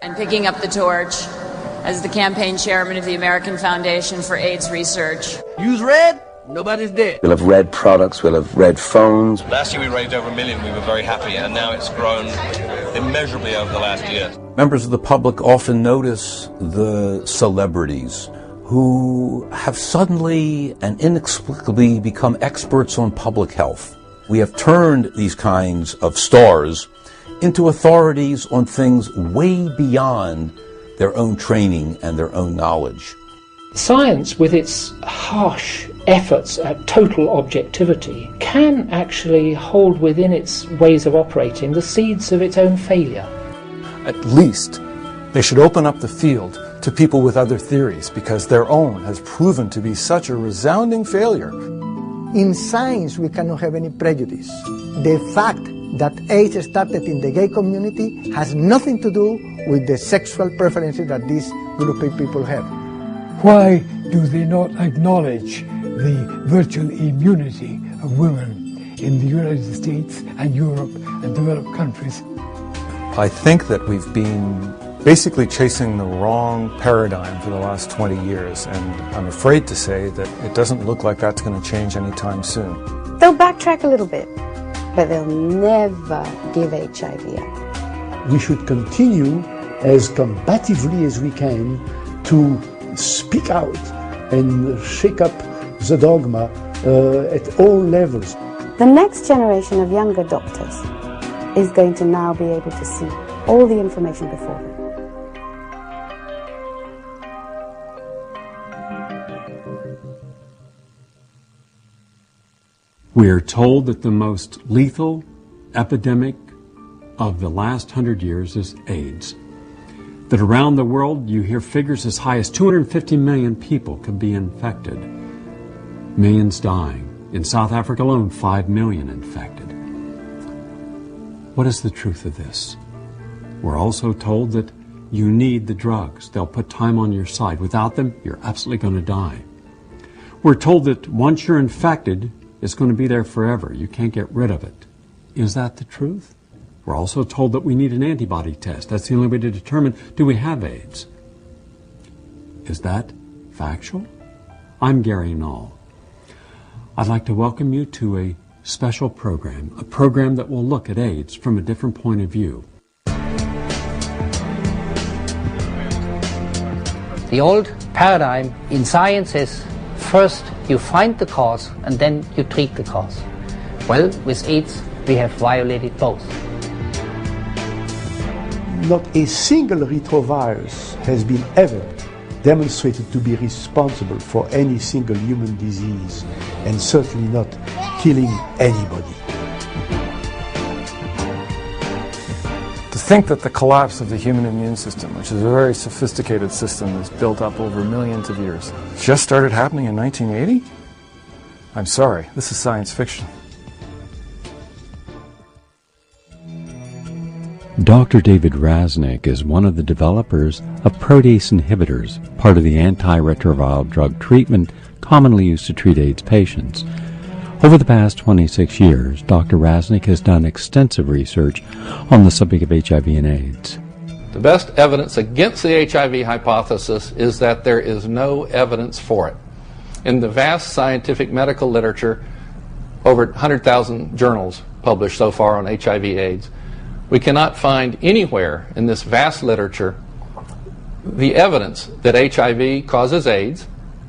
And picking up the torch as the campaign chairman of the American Foundation for AIDS Research. Use red, nobody's dead. We'll have red products, we'll have red phones. Last year we raised over $1 million, we were very happy, and now it's grown immeasurably over the last year. Members of the public often notice the celebrities who have suddenly and inexplicably become experts on public health. We have turned these kinds of stars into authorities on things way beyond their own training and their own knowledge. Science, with its harsh efforts at total objectivity, can actually hold within its ways of operating the seeds of its own failure. At least they should open up the field to people with other theories, because their own has proven to be such a resounding failure. In science, we cannot have any prejudice. The fact that AIDS started in the gay community has nothing to do with the sexual preferences that this group of people have. Why do they not acknowledge the virtual immunity of women in the United States and Europe and developed countries? I think that we've been basically chasing the wrong paradigm for the last 20 years, and I'm afraid to say that it doesn't look like that's going to change anytime soon. They'll backtrack a little bit, but they'll never give HIV up. We should continue as combatively as we can to speak out and shake up the dogma at all levels. The next generation of younger doctors is going to now be able to see all the information before them. We are told that the most lethal epidemic of the last 100 years is AIDS. That around the world you hear figures as high as 250 million people could be infected. Millions dying. In South Africa alone, 5 million infected. What is the truth of this? We're also told that you need the drugs. They'll put time on your side. Without them, you're absolutely going to die. We're told that once you're infected, it's going to be there forever. You can't get rid of it. Is that the truth? We're also told that we need an antibody test. That's the only way to determine, do we have AIDS? Is that factual? I'm Gary Null. I'd like to welcome you to a special program, a program that will look at AIDS from a different point of view. The old paradigm in science is first you find the cause and then you treat the cause. Well, with AIDS, we have violated both. Not a single retrovirus has been ever demonstrated to be responsible for any single human disease, and certainly not killing anybody. To think that the collapse of the human immune system, which is a very sophisticated system that's built up over millions of years, just started happening in 1980? I'm sorry, this is science fiction. Dr. David Raznick is one of the developers of protease inhibitors, part of the antiretroviral drug treatment commonly used to treat AIDS patients. Over the past 26 years, Dr. Raznick has done extensive research on the subject of HIV and AIDS. The best evidence against the HIV hypothesis is that there is no evidence for it. In the vast scientific medical literature, over 100,000 journals published so far on HIV-AIDS, we cannot find anywhere in this vast literature the evidence that HIV causes AIDS,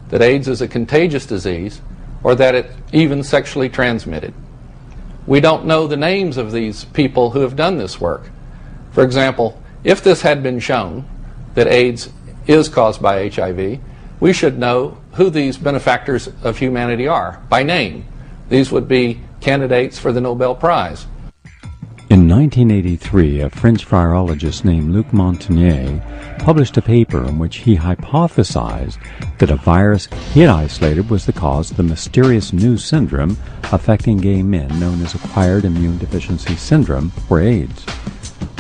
that AIDS is a contagious disease, or that it's even sexually transmitted. We don't know the names of these people who have done this work. For example, if this had been shown that AIDS is caused by HIV, we should know who these benefactors of humanity are by name. These would be candidates for the Nobel Prize. In 1983, a French virologist named Luc Montagnier published a paper in which he hypothesized that a virus he had isolated was the cause of the mysterious new syndrome affecting gay men known as acquired immune deficiency syndrome, or AIDS.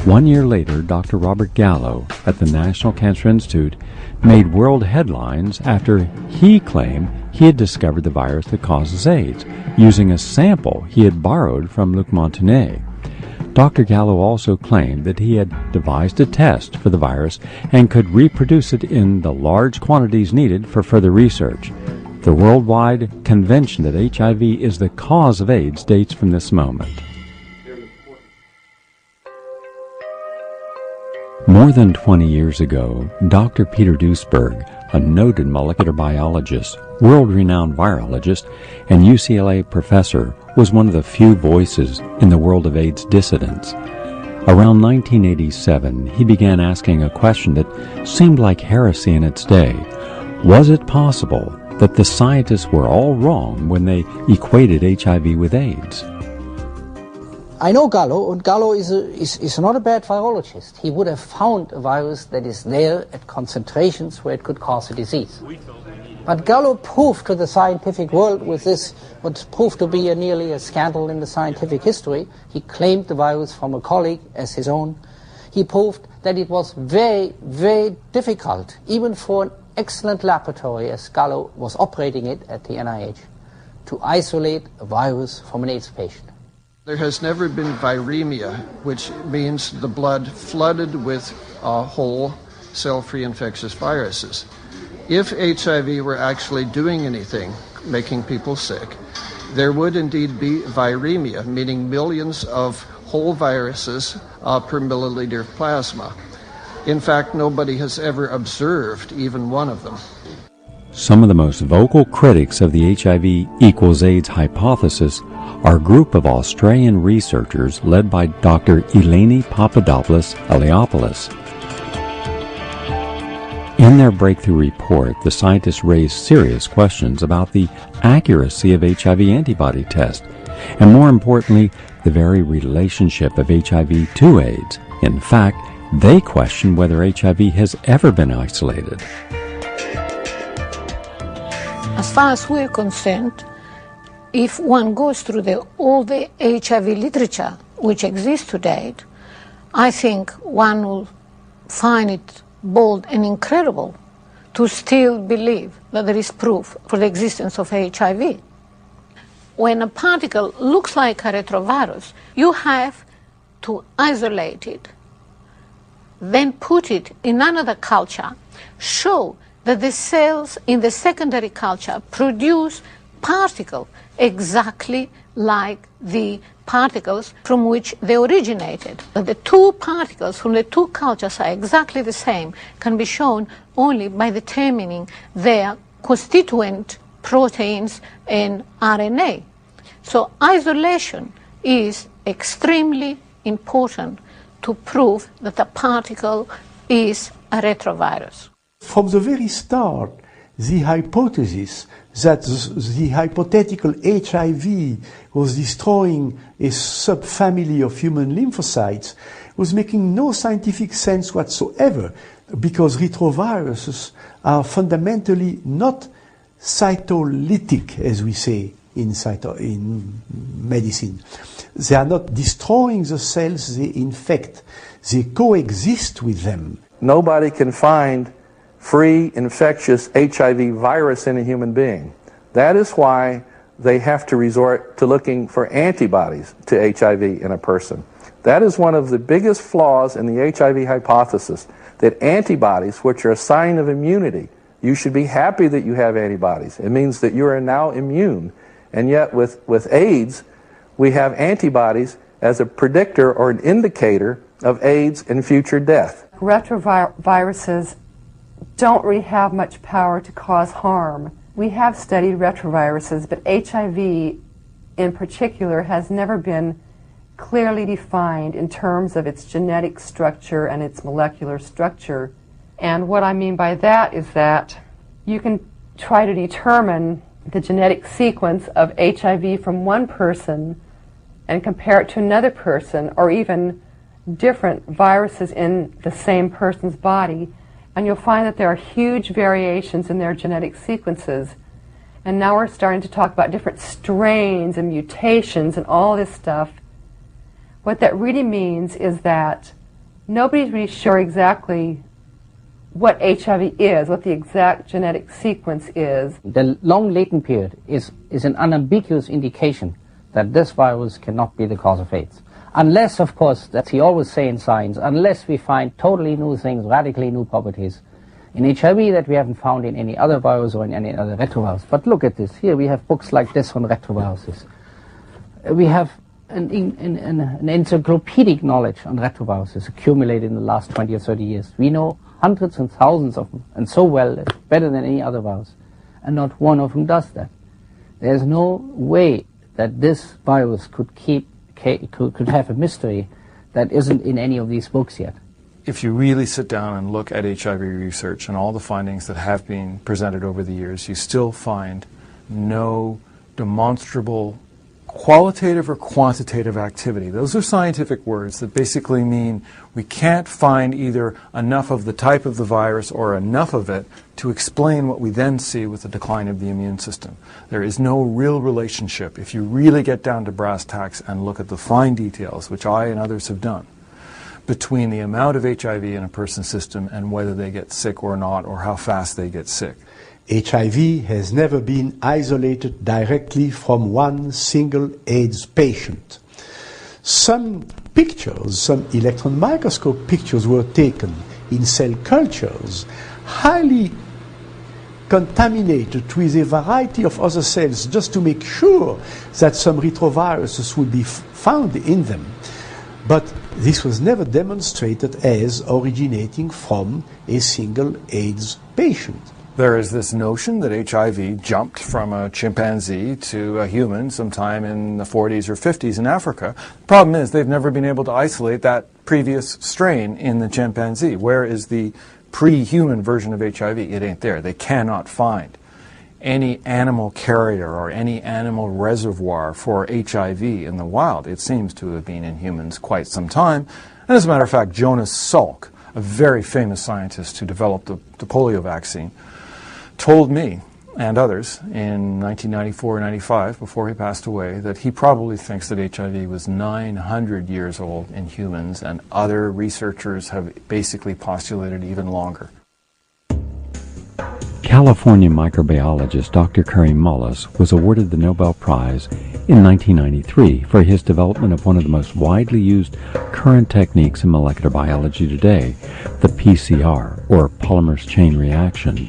1 year later, Dr. Robert Gallo at the National Cancer Institute made world headlines after he claimed he had discovered the virus that causes AIDS, using a sample he had borrowed from Luc Montagnier. Dr. Gallo also claimed that he had devised a test for the virus and could reproduce it in the large quantities needed for further research. The worldwide convention that HIV is the cause of AIDS dates from this moment. More than 20 years ago, Dr. Peter Duesberg, a noted molecular biologist, world-renowned virologist, and UCLA professor, was one of the few voices in the world of AIDS dissidents. Around 1987, he began asking a question that seemed like heresy in its day. Was it possible that the scientists were all wrong when they equated HIV with AIDS? I know Gallo, and Gallo is not a bad virologist. He would have found a virus that is there at concentrations where it could cause a disease. But Gallo proved to the scientific world with this, what proved to be nearly a scandal in the scientific history. He claimed the virus from a colleague as his own. He proved that it was very, very difficult, even for an excellent laboratory as Gallo was operating it at the NIH, to isolate a virus from an AIDS patient. There has never been viremia, which means the blood flooded with whole cell-free infectious viruses. If HIV were actually doing anything, making people sick, there would indeed be viremia, meaning millions of whole viruses per milliliter of plasma. In fact, nobody has ever observed even one of them. Some of the most vocal critics of the HIV equals AIDS hypothesis are a group of Australian researchers led by Dr. Eleni Papadopoulos-Eliopoulos. In their breakthrough report, the scientists raised serious questions about the accuracy of HIV antibody tests, and more importantly, the very relationship of HIV to AIDS. In fact, they question whether HIV has ever been isolated. As far as we're concerned, if one goes through all the HIV literature which exists to date, I think one will find it bold and incredible to still believe that there is proof for the existence of HIV. When a particle looks like a retrovirus, you have to isolate it, then put it in another culture, show that the cells in the secondary culture produce particles exactly like the particles from which they originated. That the two particles from the two cultures are exactly the same can be shown only by determining their constituent proteins and RNA. So isolation is extremely important to prove that a particle is a retrovirus. From the very start, the hypothesis that the hypothetical HIV was destroying a subfamily of human lymphocytes was making no scientific sense whatsoever, because retroviruses are fundamentally not cytolytic, as we say in medicine. They are not destroying the cells they infect. They coexist with them. Nobody can find free infectious HIV virus in a human being. That is why they have to resort to looking for antibodies to HIV in a person. That is one of the biggest flaws in the HIV hypothesis, that antibodies, which are a sign of immunity, you should be happy that you have antibodies. It means that you are now immune. And yet with AIDS, we have antibodies as a predictor or an indicator of AIDS and future death. Retroviruses don't really have much power to cause harm. We have studied retroviruses, but HIV in particular has never been clearly defined in terms of its genetic structure and its molecular structure. And what I mean by that is that you can try to determine the genetic sequence of HIV from one person and compare it to another person, or even different viruses in the same person's body, and you'll find that there are huge variations in their genetic sequences. And now we're starting to talk about different strains and mutations and all this stuff. What that really means is that nobody's really sure exactly what HIV is, what the exact genetic sequence is. The long latent period is an unambiguous indication that this virus cannot be the cause of AIDS. Unless, of course, that he always say in science, unless we find totally new things, radically new properties in HIV that we haven't found in any other virus or in any other retrovirus. But look at this. Here we have books like this on retroviruses. We have an encyclopedic knowledge on retroviruses accumulated in the last 20 or 30 years. We know hundreds and thousands of them, and so well, better than any other virus. And not one of them does that. There's no way that this virus could have a mystery that isn't in any of these books yet. If you really sit down and look at HIV research and all the findings that have been presented over the years, you still find no demonstrable qualitative or quantitative activity. Those are scientific words that basically mean we can't find either enough of the type of the virus or enough of it to explain what we then see with the decline of the immune system. There is no real relationship, if you really get down to brass tacks and look at the fine details, which I and others have done, between the amount of HIV in a person's system and whether they get sick or not, or how fast they get sick. HIV has never been isolated directly from one single AIDS patient. Some pictures, some electron microscope pictures were taken in cell cultures, highly contaminated with a variety of other cells just to make sure that some retroviruses would be found in them. But this was never demonstrated as originating from a single AIDS patient. There is this notion that HIV jumped from a chimpanzee to a human sometime in the 40s or 50s in Africa. The problem is they've never been able to isolate that previous strain in the chimpanzee. Where is the pre-human version of HIV? It ain't there. They cannot find any animal carrier or any animal reservoir for HIV in the wild. It seems to have been in humans quite some time. And as a matter of fact, Jonas Salk, a very famous scientist who developed the polio vaccine, told me and others in 1994-95, before he passed away, that he probably thinks that HIV was 900 years old in humans, and other researchers have basically postulated even longer. California microbiologist Dr. Kary Mullis was awarded the Nobel Prize in 1993 for his development of one of the most widely used current techniques in molecular biology today, the PCR, or polymerase chain reaction.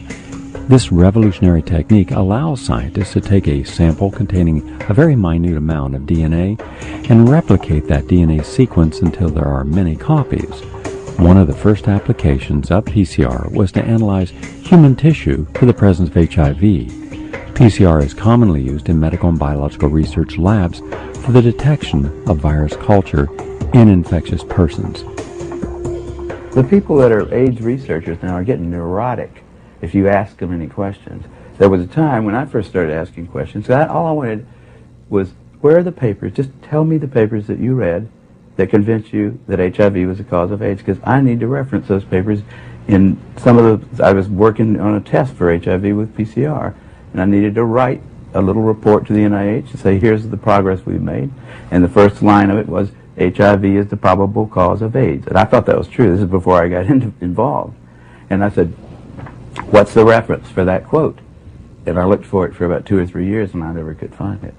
This revolutionary technique allows scientists to take a sample containing a very minute amount of DNA and replicate that DNA sequence until there are many copies. One of the first applications of PCR was to analyze human tissue for the presence of HIV. PCR is commonly used in medical and biological research labs for the detection of virus culture in infectious persons. The people that are AIDS researchers now are getting neurotic if you ask them any questions. There was a time when I first started asking questions, all I wanted was, where are the papers? Just tell me the papers that you read that convinced you that HIV was the cause of AIDS, because I need to reference those papers in some of the, I was working on a test for HIV with PCR, and I needed to write a little report to the NIH and say, here's the progress we've made. And the first line of it was, HIV is the probable cause of AIDS. And I thought that was true. This is before I got involved. And I said, what's the reference for that quote? And I looked for it for about 2 or 3 years, and I never could find it.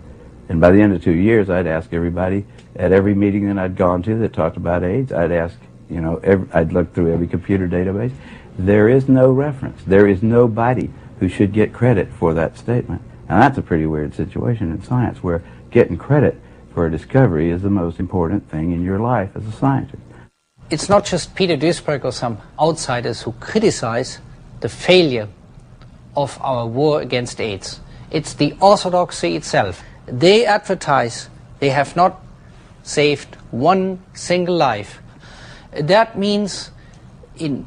And by the end of 2 years, I'd ask everybody at every meeting that I'd gone to that talked about AIDS, I'd ask, I'd look through every computer database. There is no reference. There is nobody who should get credit for that statement. And that's a pretty weird situation in science, where getting credit for a discovery is the most important thing in your life as a scientist. It's not just Peter Duisberg or some outsiders who criticize the failure of our war against AIDS. It's the orthodoxy itself. They advertise they have not saved one single life. That means, in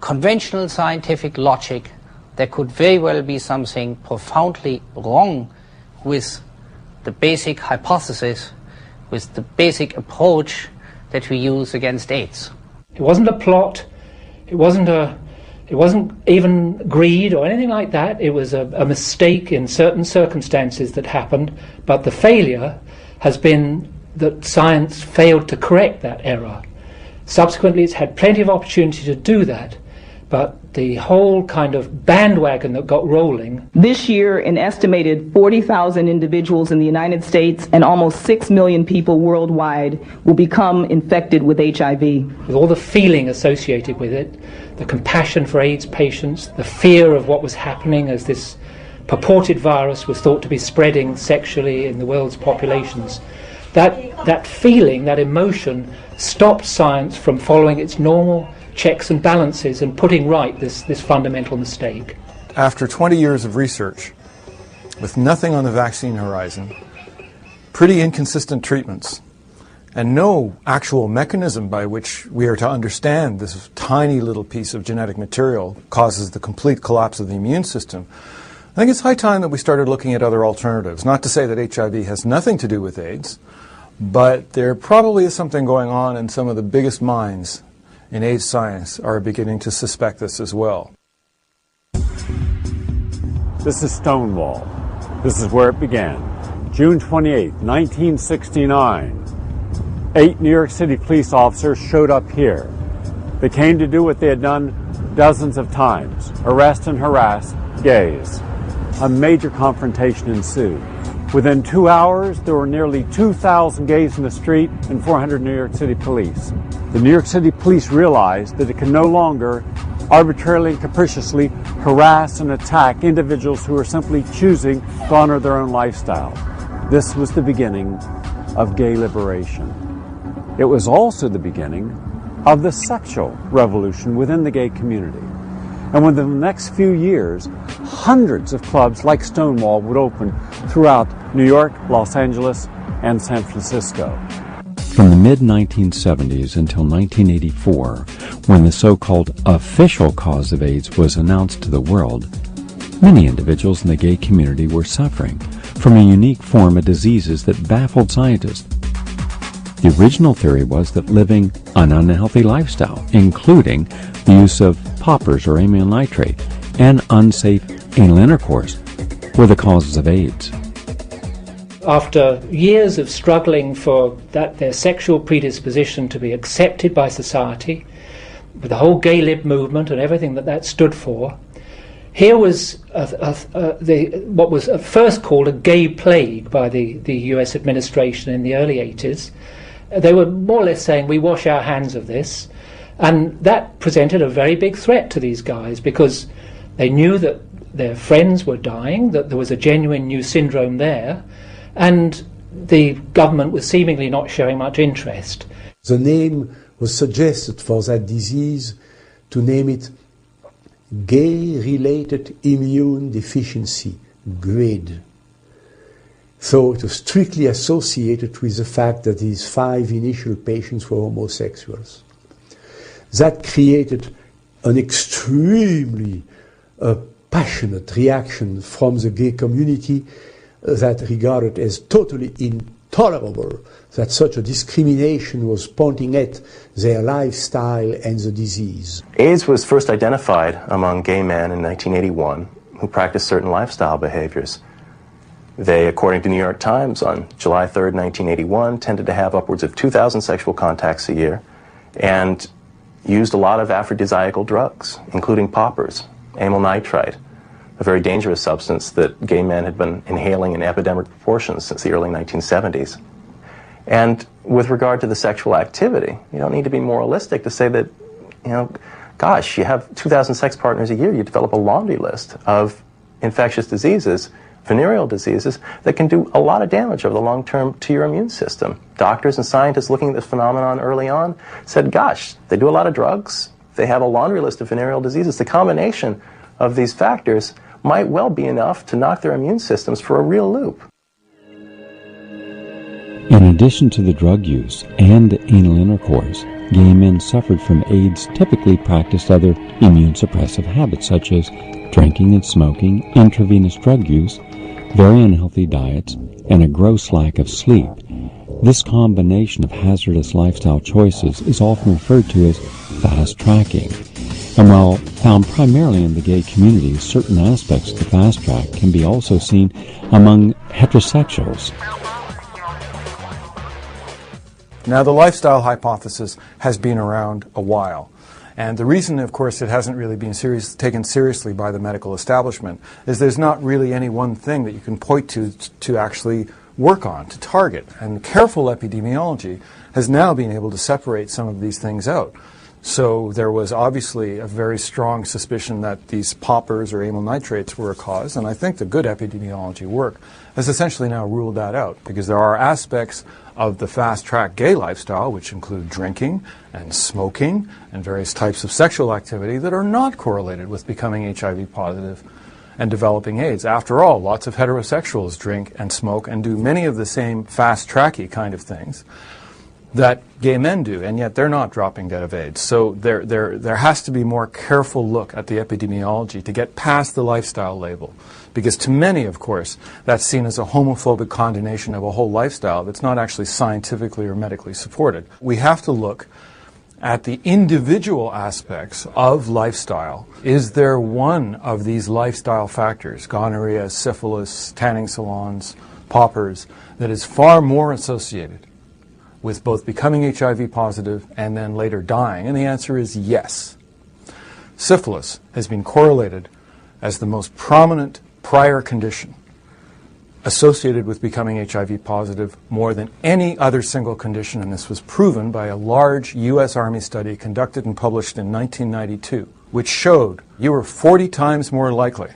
conventional scientific logic, there could very well be something profoundly wrong with the basic hypothesis, with the basic approach that we use against AIDS. It wasn't a plot, it wasn't even greed or anything like that. It was a mistake in certain circumstances that happened, but the failure has been that science failed to correct that error. Subsequently, it's had plenty of opportunity to do that, but the whole kind of bandwagon that got rolling. This year, an estimated 40,000 individuals in the United States and almost 6 million people worldwide will become infected with HIV. With all the feeling associated with it, the compassion for AIDS patients, the fear of what was happening as this purported virus was thought to be spreading sexually in the world's populations, that feeling, that emotion, stopped science from following its normal checks and balances and putting right this fundamental mistake. After 20 years of research, with nothing on the vaccine horizon, pretty inconsistent treatments, and no actual mechanism by which we are to understand this tiny little piece of genetic material causes the complete collapse of the immune system, I think it's high time that we started looking at other alternatives. Not to say that HIV has nothing to do with AIDS, but there probably is something going on, and some of the biggest minds in AIDS science are beginning to suspect this as well. This is Stonewall. This is where it began. June 28, 1969. 8 New York City police officers showed up here. They came to do what they had done dozens of times, arrest and harass gays. A major confrontation ensued. Within 2 hours, there were nearly 2,000 gays in the street and 400 New York City police. The New York City police realized that it could no longer arbitrarily and capriciously harass and attack individuals who were simply choosing to honor their own lifestyle. This was the beginning of gay liberation. It was also the beginning of the sexual revolution within the gay community. And within the next few years, hundreds of clubs like Stonewall would open throughout New York, Los Angeles, and San Francisco. From the mid-1970s until 1984, when the so-called official cause of AIDS was announced to the world, many individuals in the gay community were suffering from a unique form of diseases that baffled scientists. The original theory was that living an unhealthy lifestyle, including the use of poppers or amyl nitrate and unsafe anal intercourse, were the causes of AIDS. After years of struggling for their sexual predisposition to be accepted by society, with the whole gay lib movement and everything that stood for, here was what was at first called a gay plague by the US administration in the early 80s. They were more or less saying, we wash our hands of this, and that presented a very big threat to these guys because they knew that their friends were dying, that there was a genuine new syndrome there, and the government was seemingly not showing much interest. The name was suggested for that disease to name it gay-related immune deficiency, GRID. So it was strictly associated with the fact that these 5 initial patients were homosexuals. That created an extremely passionate reaction from the gay community that regarded as totally intolerable that such a discrimination was pointing at their lifestyle and the disease. AIDS was first identified among gay men in 1981 who practiced certain lifestyle behaviors. They, according to New York Times, on July 3rd, 1981, tended to have upwards of 2,000 sexual contacts a year and used a lot of aphrodisiacal drugs, including poppers, amyl nitrite, a very dangerous substance that gay men had been inhaling in epidemic proportions since the early 1970s. And with regard to the sexual activity, you don't need to be moralistic to say that, gosh, you have 2,000 sex partners a year, you develop a laundry list of infectious diseases, venereal diseases, that can do a lot of damage over the long term to your immune system. Doctors and scientists looking at this phenomenon early on said, gosh, they do a lot of drugs, they have a laundry list of venereal diseases. The combination of these factors might well be enough to knock their immune systems for a real loop. In addition to the drug use and anal intercourse, gay men suffered from AIDS typically practiced other immune suppressive habits such as drinking and smoking, intravenous drug use, very unhealthy diets, and a gross lack of sleep. This combination of hazardous lifestyle choices is often referred to as fast tracking. And while found primarily in the gay community, certain aspects of the fast track can be also seen among heterosexuals. Now, the lifestyle hypothesis has been around a while, And the reason, of course, it hasn't really been taken seriously by the medical establishment is there's not really any one thing that you can point to actually work on, to target. And careful epidemiology has now been able to separate some of these things out. So there was obviously a very strong suspicion that these poppers or amyl nitrates were a cause, and I think the good epidemiology work has essentially now ruled that out, because there are aspects of the fast-track gay lifestyle, which include drinking and smoking and various types of sexual activity, that are not correlated with becoming HIV positive and developing AIDS. After all, lots of heterosexuals drink and smoke and do many of the same fast-tracky kind of things that gay men do, and yet they're not dropping dead of AIDS. So there has to be more careful look at the epidemiology to get past the lifestyle label. Because to many, of course, that's seen as a homophobic condemnation of a whole lifestyle that's not actually scientifically or medically supported. We have to look at the individual aspects of lifestyle. Is there one of these lifestyle factors, gonorrhea, syphilis, tanning salons, poppers, that is far more associated with both becoming HIV positive and then later dying? And the answer is yes. Syphilis has been correlated as the most prominent prior condition associated with becoming HIV positive more than any other single condition, and this was proven by a large U.S. Army study conducted and published in 1992, which showed you were 40 times more likely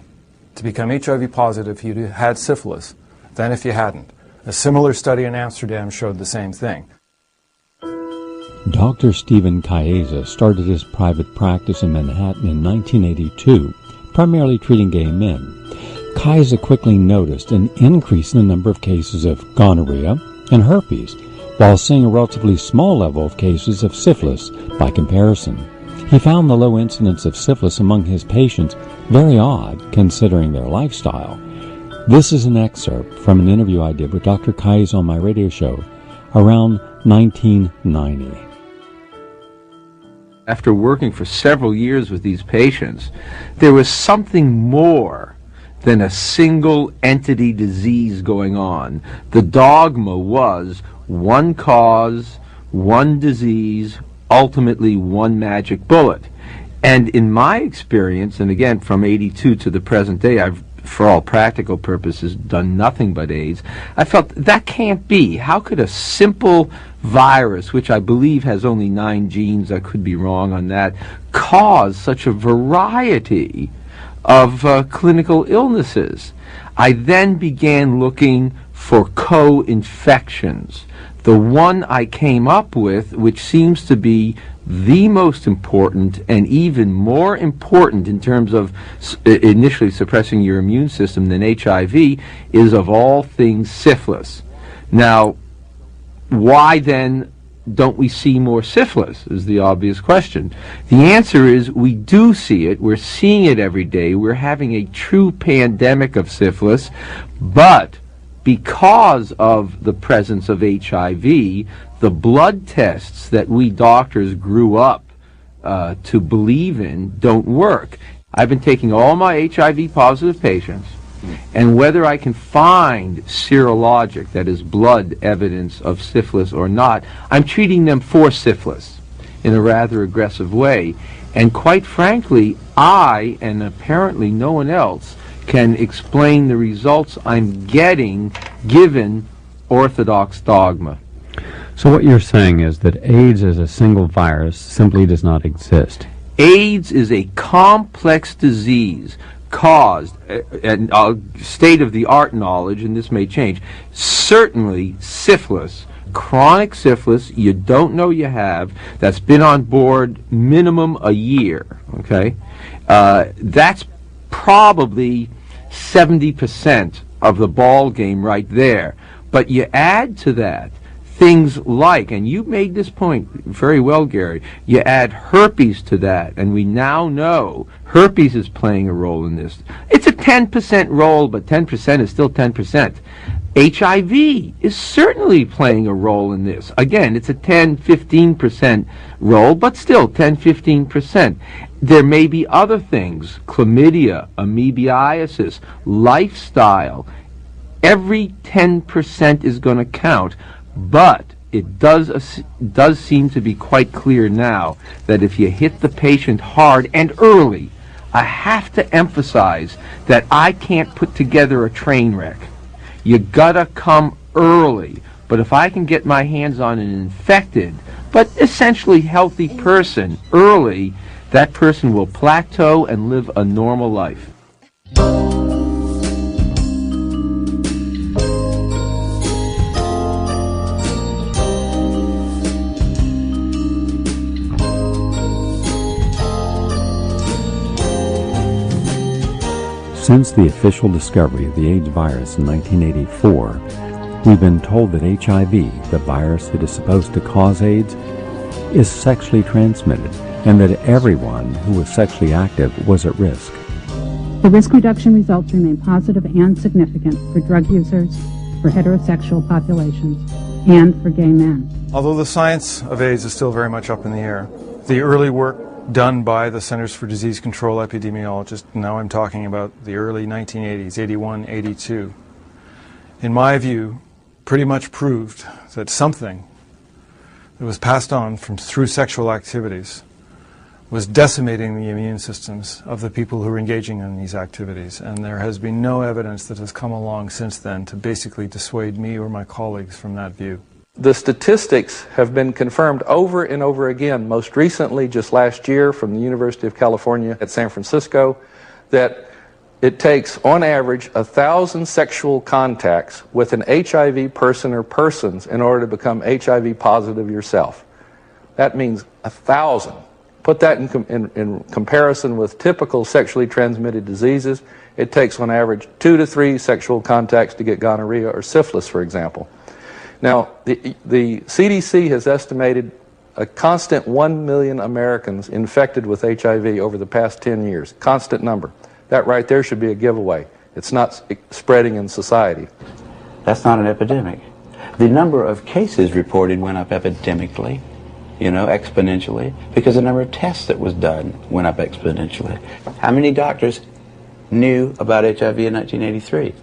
to become HIV positive if you had syphilis than if you hadn't. A similar study in Amsterdam showed the same thing. Dr. Stephen Kaeza started his private practice in Manhattan in 1982, primarily treating gay men. Kaeza quickly noticed an increase in the number of cases of gonorrhea and herpes, while seeing a relatively small level of cases of syphilis by comparison. He found the low incidence of syphilis among his patients very odd, considering their lifestyle. This is an excerpt from an interview I did with Dr. Kaeza on my radio show around 1990. After working for several years with these patients, there was something more than a single entity disease going on. The dogma was one cause, one disease, ultimately one magic bullet. And in my experience, and again from 82 to the present day, I've, for all practical purposes, done nothing but AIDS, I felt that can't be. How could a simple virus, which I believe has only 9 genes, I could be wrong on that, cause such a variety of clinical illnesses? I then began looking for co-infections. The one I came up with, which seems to be the most important and even more important in terms of initially suppressing your immune system than HIV, is of all things syphilis. Now, why then don't we see more syphilis is the obvious question. The answer is we do see it. We're seeing it every day. We're having a true pandemic of syphilis, but because of the presence of HIV, the blood tests that we doctors grew up to believe in don't work. I've been taking all my HIV positive patients, and whether I can find serologic, that is blood evidence of syphilis or not, I'm treating them for syphilis in a rather aggressive way. And quite frankly, I, and apparently no one else, can explain the results I'm getting given orthodox dogma. So what you're saying is that AIDS as a single virus simply does not exist. AIDS is a complex disease caused, and state-of-the-art knowledge, and this may change, certainly syphilis, chronic syphilis you don't know you have, that's been on board minimum a year, okay? That's probably 70% of the ball game right there. But you add to that things like, and you made this point very well, Gary, you add herpes to that, and we now know herpes is playing a role in this. It's a 10% role, but 10% is still 10%. HIV is certainly playing a role in this. Again, it's a 10-15% role, but still 10-15%. There may be other things, chlamydia, amoebiasis, lifestyle. Every 10% is going to count. But it does seem to be quite clear now that if you hit the patient hard and early, I have to emphasize that I can't put together a train wreck. You gotta come early. But if I can get my hands on an infected, but essentially healthy person early, that person will plateau and live a normal life. Since the official discovery of the AIDS virus in 1984, we've been told that HIV, the virus that is supposed to cause AIDS, is sexually transmitted, and that everyone who was sexually active was at risk. The risk reduction results remain positive and significant for drug users, for heterosexual populations, and for gay men. Although the science of AIDS is still very much up in the air, the early work done by the Centers for Disease Control epidemiologists, now I'm talking about the early 1980s, 81, 82, in my view, pretty much proved that something that was passed on through sexual activities was decimating the immune systems of the people who were engaging in these activities. And there has been no evidence that has come along since then to basically dissuade me or my colleagues from that view. The statistics have been confirmed over and over again, most recently just last year from the University of California at San Francisco, that it takes on average 1,000 sexual contacts with an HIV person or persons in order to become HIV positive yourself. That means 1,000. Put that in comparison with typical sexually transmitted diseases. It takes on average 2 to 3 sexual contacts to get gonorrhea or syphilis, for example. Now, the CDC has estimated a constant 1 million Americans infected with HIV over the past 10 years. Constant number. That right there should be a giveaway. It's not spreading in society. That's not an epidemic. The number of cases reported went up epidemically, exponentially, because the number of tests that was done went up exponentially. How many doctors knew about HIV in 1983?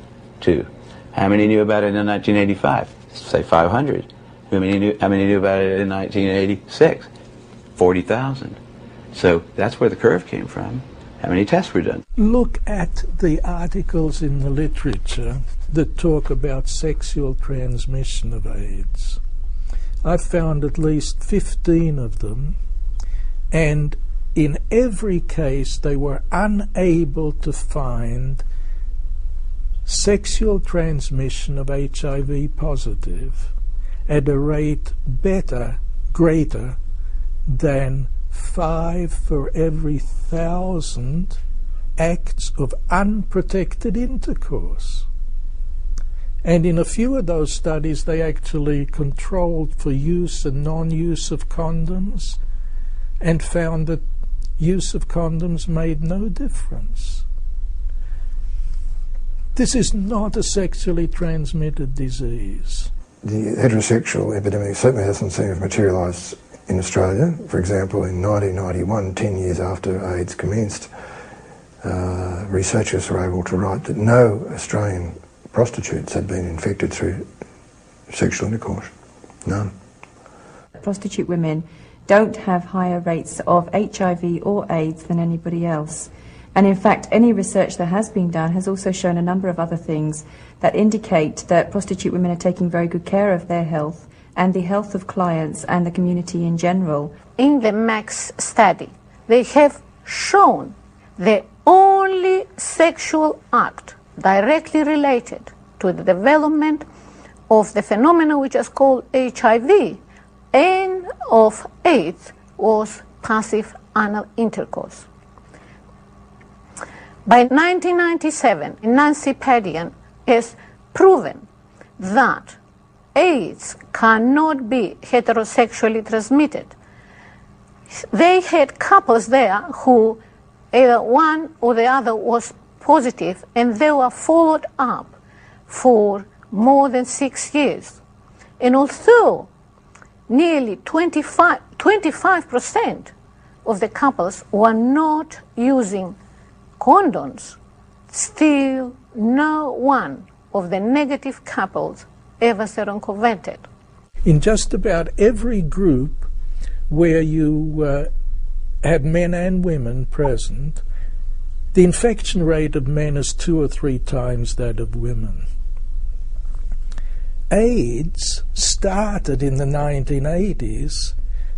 2. How many knew about it in 1985? Say 500. How many knew about it in 1986? 40,000. So that's where the curve came from. How many tests were done? Look at the articles in the literature that talk about sexual transmission of AIDS. I've found at least 15 of them, and in every case they were unable to find sexual transmission of HIV positive at a rate greater than 5 for every 1,000 acts of unprotected intercourse. And in a few of those studies they actually controlled for use and non-use of condoms and found that use of condoms made no difference. This is not a sexually transmitted disease. The heterosexual epidemic certainly doesn't seem to have materialised in Australia. For example, in 1991, 10 years after AIDS commenced, researchers were able to write that no Australian prostitutes had been infected through sexual intercourse. None. Prostitute women don't have higher rates of HIV or AIDS than anybody else. And in fact, any research that has been done has also shown a number of other things that indicate that prostitute women are taking very good care of their health and the health of clients and the community in general. In the MAX study, they have shown the only sexual act directly related to the development of the phenomenon which is called HIV and of AIDS was passive anal intercourse. By 1997, Nancy Padian has proven that AIDS cannot be heterosexually transmitted. They had couples there who either one or the other was positive, and they were followed up for more than 6 years. And although nearly 25% of the couples were not using condoms, still no one of the negative couples ever seroconverted. In just about every group where you had men and women present, the infection rate of men is 2 or 3 times that of women. AIDS started in the 1980s.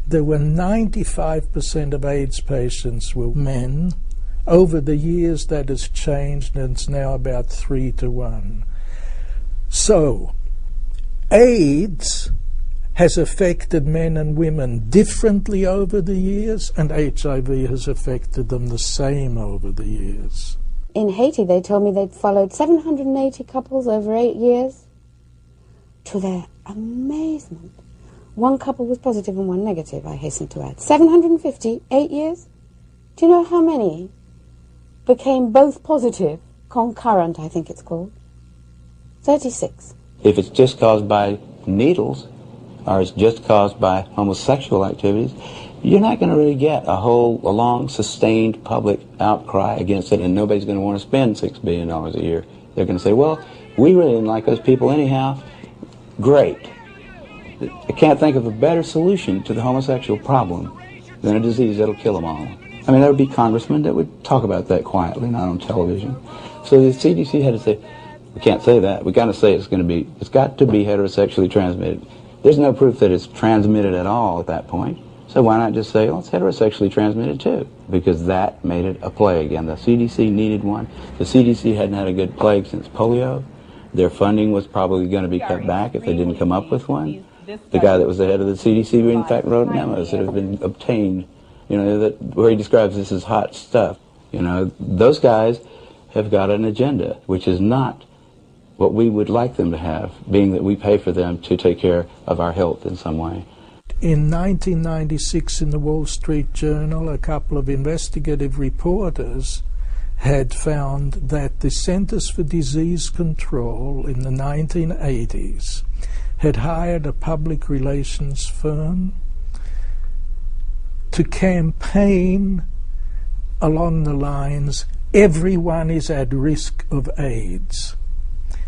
There were 95% of AIDS patients were men. Over the years that has changed, and it's now about 3 to 1. So, AIDS has affected men and women differently over the years, and HIV has affected them the same over the years. In Haiti, they told me they'd followed 780 couples over 8 years. To their amazement, 1 couple was positive and 1 negative, I hasten to add. 750, 8 years? Do you know how many became both positive, concurrent, I think it's called? 36. If it's just caused by needles, or it's just caused by homosexual activities, you're not going to really get a long, sustained public outcry against it, and nobody's going to want to spend $6 billion a year. They're going to say, well, we really didn't like those people anyhow. Great. I can't think of a better solution to the homosexual problem than a disease that'll kill them all. I mean, there would be congressmen that would talk about that quietly, not on television. So the CDC had to say, we can't say that. We got to say it's got to be heterosexually transmitted. There's no proof that it's transmitted at all at that point. So why not just say, well, it's heterosexually transmitted too? Because that made it a plague, and the CDC needed one. The CDC hadn't had a good plague since polio. Their funding was probably going to be cut back if they didn't come up with one. The guy that was the head of the CDC, in fact, wrote memos that have been obtained, where he describes this as hot stuff. Those guys have got an agenda, which is not what we would like them to have, being that we pay for them to take care of our health in some way. In 1996, in the Wall Street Journal, a couple of investigative reporters had found that the Centers for Disease Control in the 1980s had hired a public relations firm to campaign along the lines, everyone is at risk of AIDS.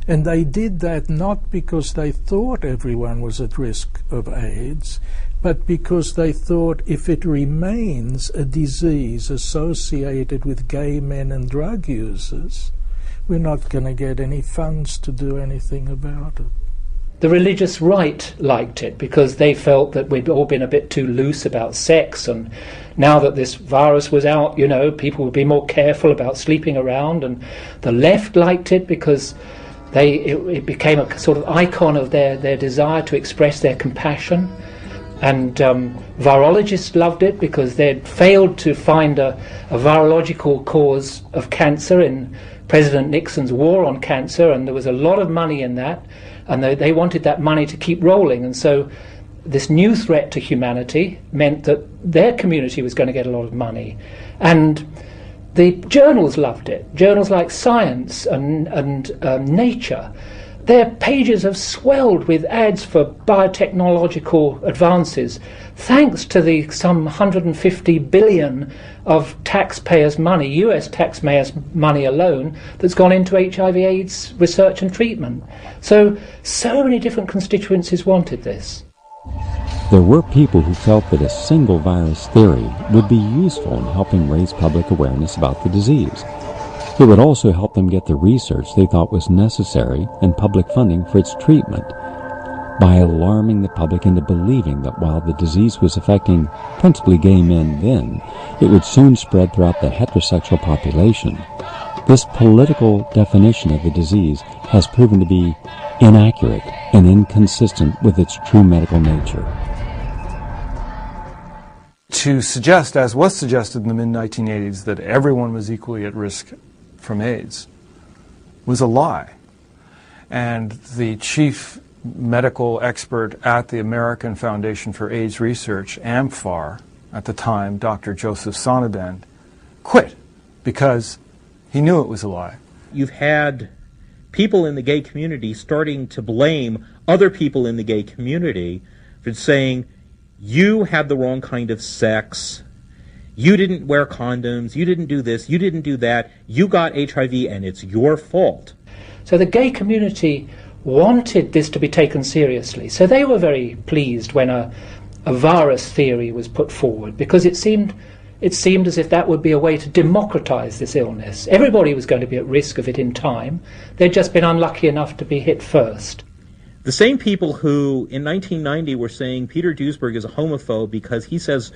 And they did that not because they thought everyone was at risk of AIDS, but because they thought if it remains a disease associated with gay men and drug users, we're not going to get any funds to do anything about it. The religious right liked it because they felt that we'd all been a bit too loose about sex, and now that this virus was out, people would be more careful about sleeping around, and the left liked it because it became a sort of icon of their desire to express their compassion. And virologists loved it because they'd failed to find a virological cause of cancer in President Nixon's war on cancer, and there was a lot of money in that, and they wanted that money to keep rolling. And so this new threat to humanity meant that their community was going to get a lot of money. And the journals loved it. Journals like Science and Nature, their pages have swelled with ads for biotechnological advances, thanks to the some 150 billion of taxpayers' money, US taxpayers' money alone, that's gone into HIV-AIDS research and treatment. So many different constituencies wanted this. There were people who felt that a single virus theory would be useful in helping raise public awareness about the disease. It would also help them get the research they thought was necessary and public funding for its treatment. By alarming the public into believing that while the disease was affecting principally gay men then, it would soon spread throughout the heterosexual population. This political definition of the disease has proven to be inaccurate and inconsistent with its true medical nature. To suggest, as was suggested in the mid-1980s, that everyone was equally at risk from AIDS was a lie. And the chief medical expert at the American Foundation for AIDS Research, AMFAR, at the time, Dr. Joseph Sonnabend, quit because he knew it was a lie. You've had people in the gay community starting to blame other people in the gay community for saying, you had the wrong kind of sex, you didn't wear condoms, you didn't do this, you didn't do that, you got HIV and it's your fault. So the gay community wanted this to be taken seriously. So they were very pleased when a virus theory was put forward, because it seemed as if that would be a way to democratize this illness. Everybody was going to be at risk of it in time. They'd just been unlucky enough to be hit first. The same people who in 1990 were saying Peter Duesberg is a homophobe because he says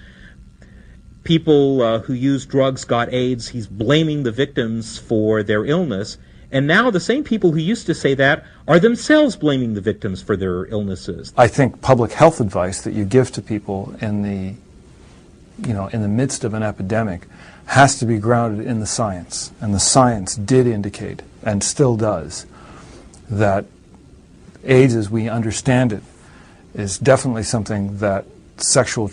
people who use drugs got AIDS, he's blaming the victims for their illness. And now the same people who used to say that are themselves blaming the victims for their illnesses. I think public health advice that you give to people in the midst of an epidemic has to be grounded in the science. And the science did indicate, and still does, that AIDS as we understand it is definitely something that sexual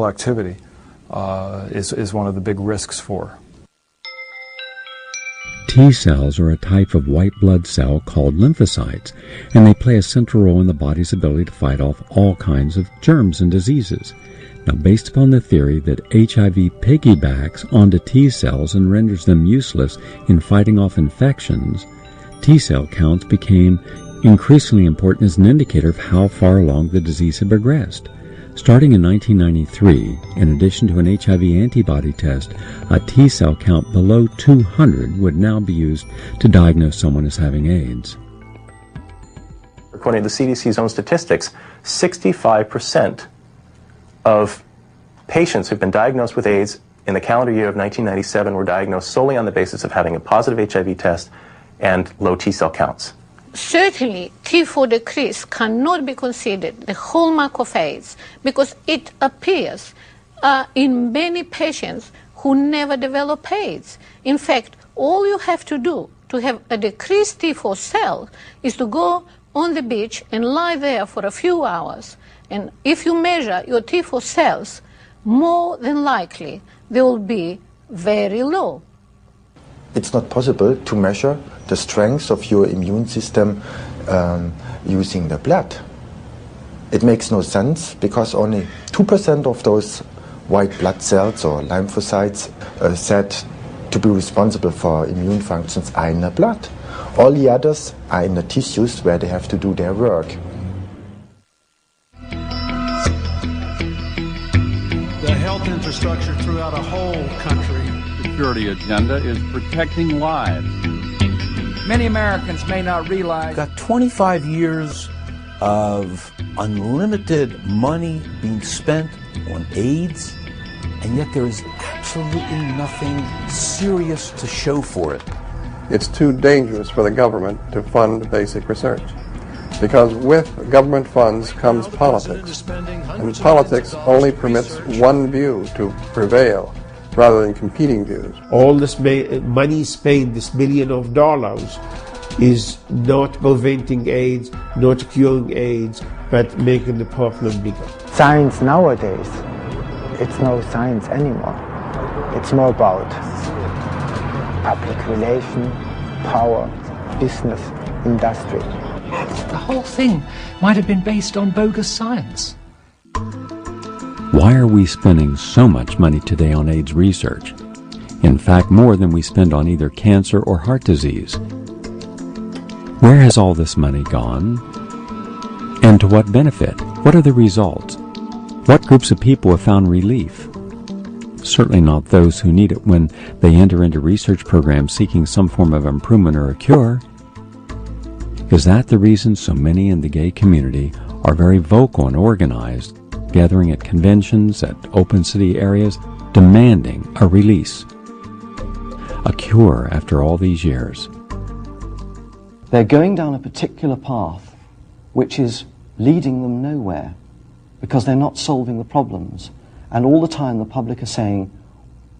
activity is one of the big risks for. T cells are a type of white blood cell called lymphocytes, and they play a central role in the body's ability to fight off all kinds of germs and diseases. Now, based upon the theory that HIV piggybacks onto T cells and renders them useless in fighting off infections, T cell counts became increasingly important as an indicator of how far along the disease had progressed. Starting in 1993, in addition to an HIV antibody test, a T cell count below 200 would now be used to diagnose someone as having AIDS. According to the CDC's own statistics, 65% of patients who've been diagnosed with AIDS in the calendar year of 1997 were diagnosed solely on the basis of having a positive HIV test and low T cell counts. Certainly, T4 decrease cannot be considered the hallmark of AIDS because it appears in many patients who never develop AIDS. In fact, all you have to do to have a decreased T4 cell is to go on the beach and lie there for a few hours. And if you measure your T4 cells, more than likely they will be very low. It's not possible to measure the strength of your immune system using the blood. It makes no sense because only 2% of those white blood cells or lymphocytes said to be responsible for immune functions are in the blood. All the others are in the tissues where they have to do their work. The health infrastructure throughout a whole country. Security agenda is protecting lives. Many Americans may not realize. Got 25 years of unlimited money being spent on AIDS, and yet there is absolutely nothing serious to show for it. It's too dangerous for the government to fund basic research, because with government funds comes politics, and politics only permits one view to prevail rather than competing views. All this money spent, this $1 billion, is not preventing AIDS, not curing AIDS, but making the problem bigger. Science nowadays, it's no science anymore. It's more about public relation, power, business, industry. The whole thing might have been based on bogus science. Why are we spending so much money today on AIDS research? In fact, more than we spend on either cancer or heart disease. Where has all this money gone? And to what benefit? What are the results? What groups of people have found relief? Certainly not those who need it when they enter into research programs seeking some form of improvement or a cure. Is that the reason so many in the gay community are very vocal and organized, gathering at conventions, at open city areas, demanding a release, a cure after all these years? They're going down a particular path which is leading them nowhere because they're not solving the problems. And all the time the public are saying,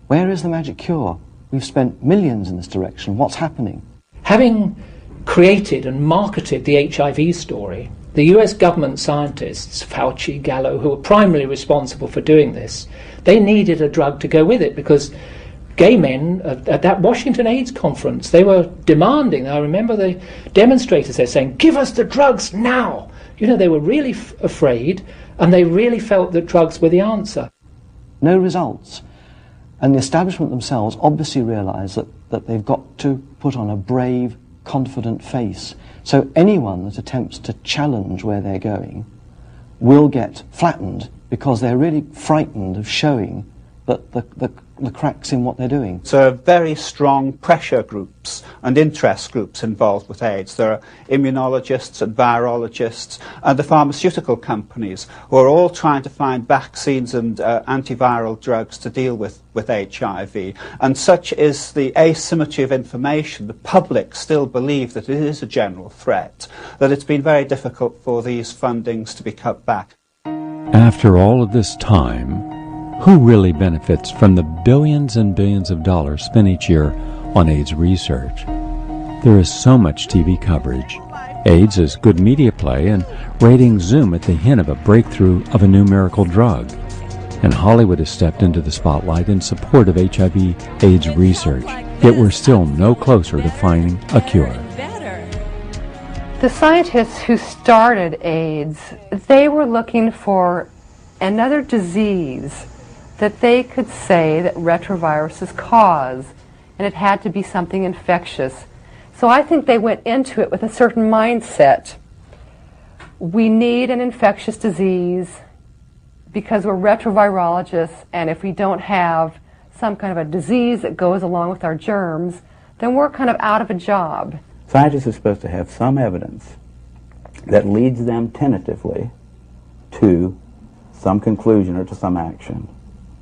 where is the magic cure? We've spent millions in this direction. What's happening? Having created and marketed the HIV story, the US government scientists, Fauci, Gallo, who were primarily responsible for doing this, they needed a drug to go with it because gay men at that Washington AIDS conference, they were demanding, I remember the demonstrators there saying, give us the drugs now. You know, they were really afraid and they really felt that drugs were the answer. No results. And the establishment themselves obviously realise that they've got to put on a brave confident face. So anyone that attempts to challenge where they're going will get flattened because they're really frightened of showing that the cracks in what they're doing. So there are very strong pressure groups and interest groups involved with AIDS. There are immunologists and virologists and the pharmaceutical companies who are all trying to find vaccines and antiviral drugs to deal with HIV. And such is the asymmetry of information. The public still believe that it is a general threat, that it's been very difficult for these fundings to be cut back. After all of this time, who really benefits from the billions and billions of dollars spent each year on AIDS research? There is so much TV coverage. AIDS is good media play, and ratings zoom at the hint of a breakthrough of a new miracle drug. And Hollywood has stepped into the spotlight in support of HIV-AIDS research, yet we're still no closer to finding a cure. The scientists who started AIDS, they were looking for another disease that they could say that retroviruses cause, and it had to be something infectious. So I think they went into it with a certain mindset. We need an infectious disease because we're retrovirologists, and if we don't have some kind of a disease that goes along with our germs, then we're kind of out of a job. Scientists are supposed to have some evidence that leads them tentatively to some conclusion or to some action.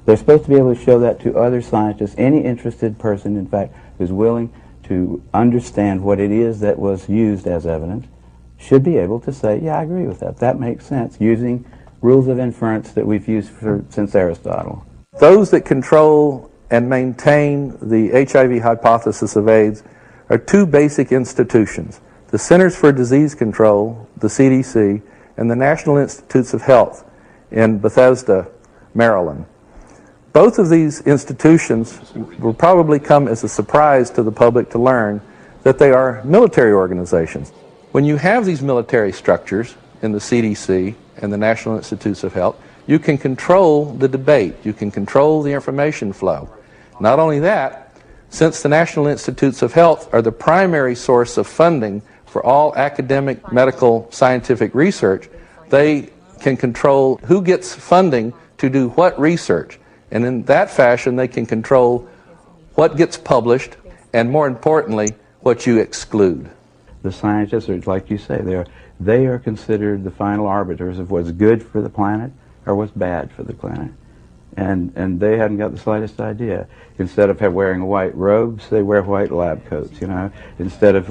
They're supposed to be able to show that to other scientists, any interested person, in fact, who's willing to understand what it is that was used as evidence, should be able to say, yeah, I agree with that. That makes sense, using rules of inference that we've used since Aristotle. Those that control and maintain the HIV hypothesis of AIDS are two basic institutions: the Centers for Disease Control, the CDC, and the National Institutes of Health in Bethesda, Maryland. Both of these institutions will probably come as a surprise to the public to learn that they are military organizations. When you have these military structures in the CDC and the National Institutes of Health, you can control the debate, you can control the information flow. Not only that, since the National Institutes of Health are the primary source of funding for all academic, medical, scientific research, they can control who gets funding to do what research. And in that fashion, they can control what gets published and, more importantly, what you exclude. The scientists are, like you say, they are considered the final arbiters of what's good for the planet or what's bad for the planet. And they hadn't got the slightest idea. Instead of wearing white robes, they wear white lab coats, you know. Instead of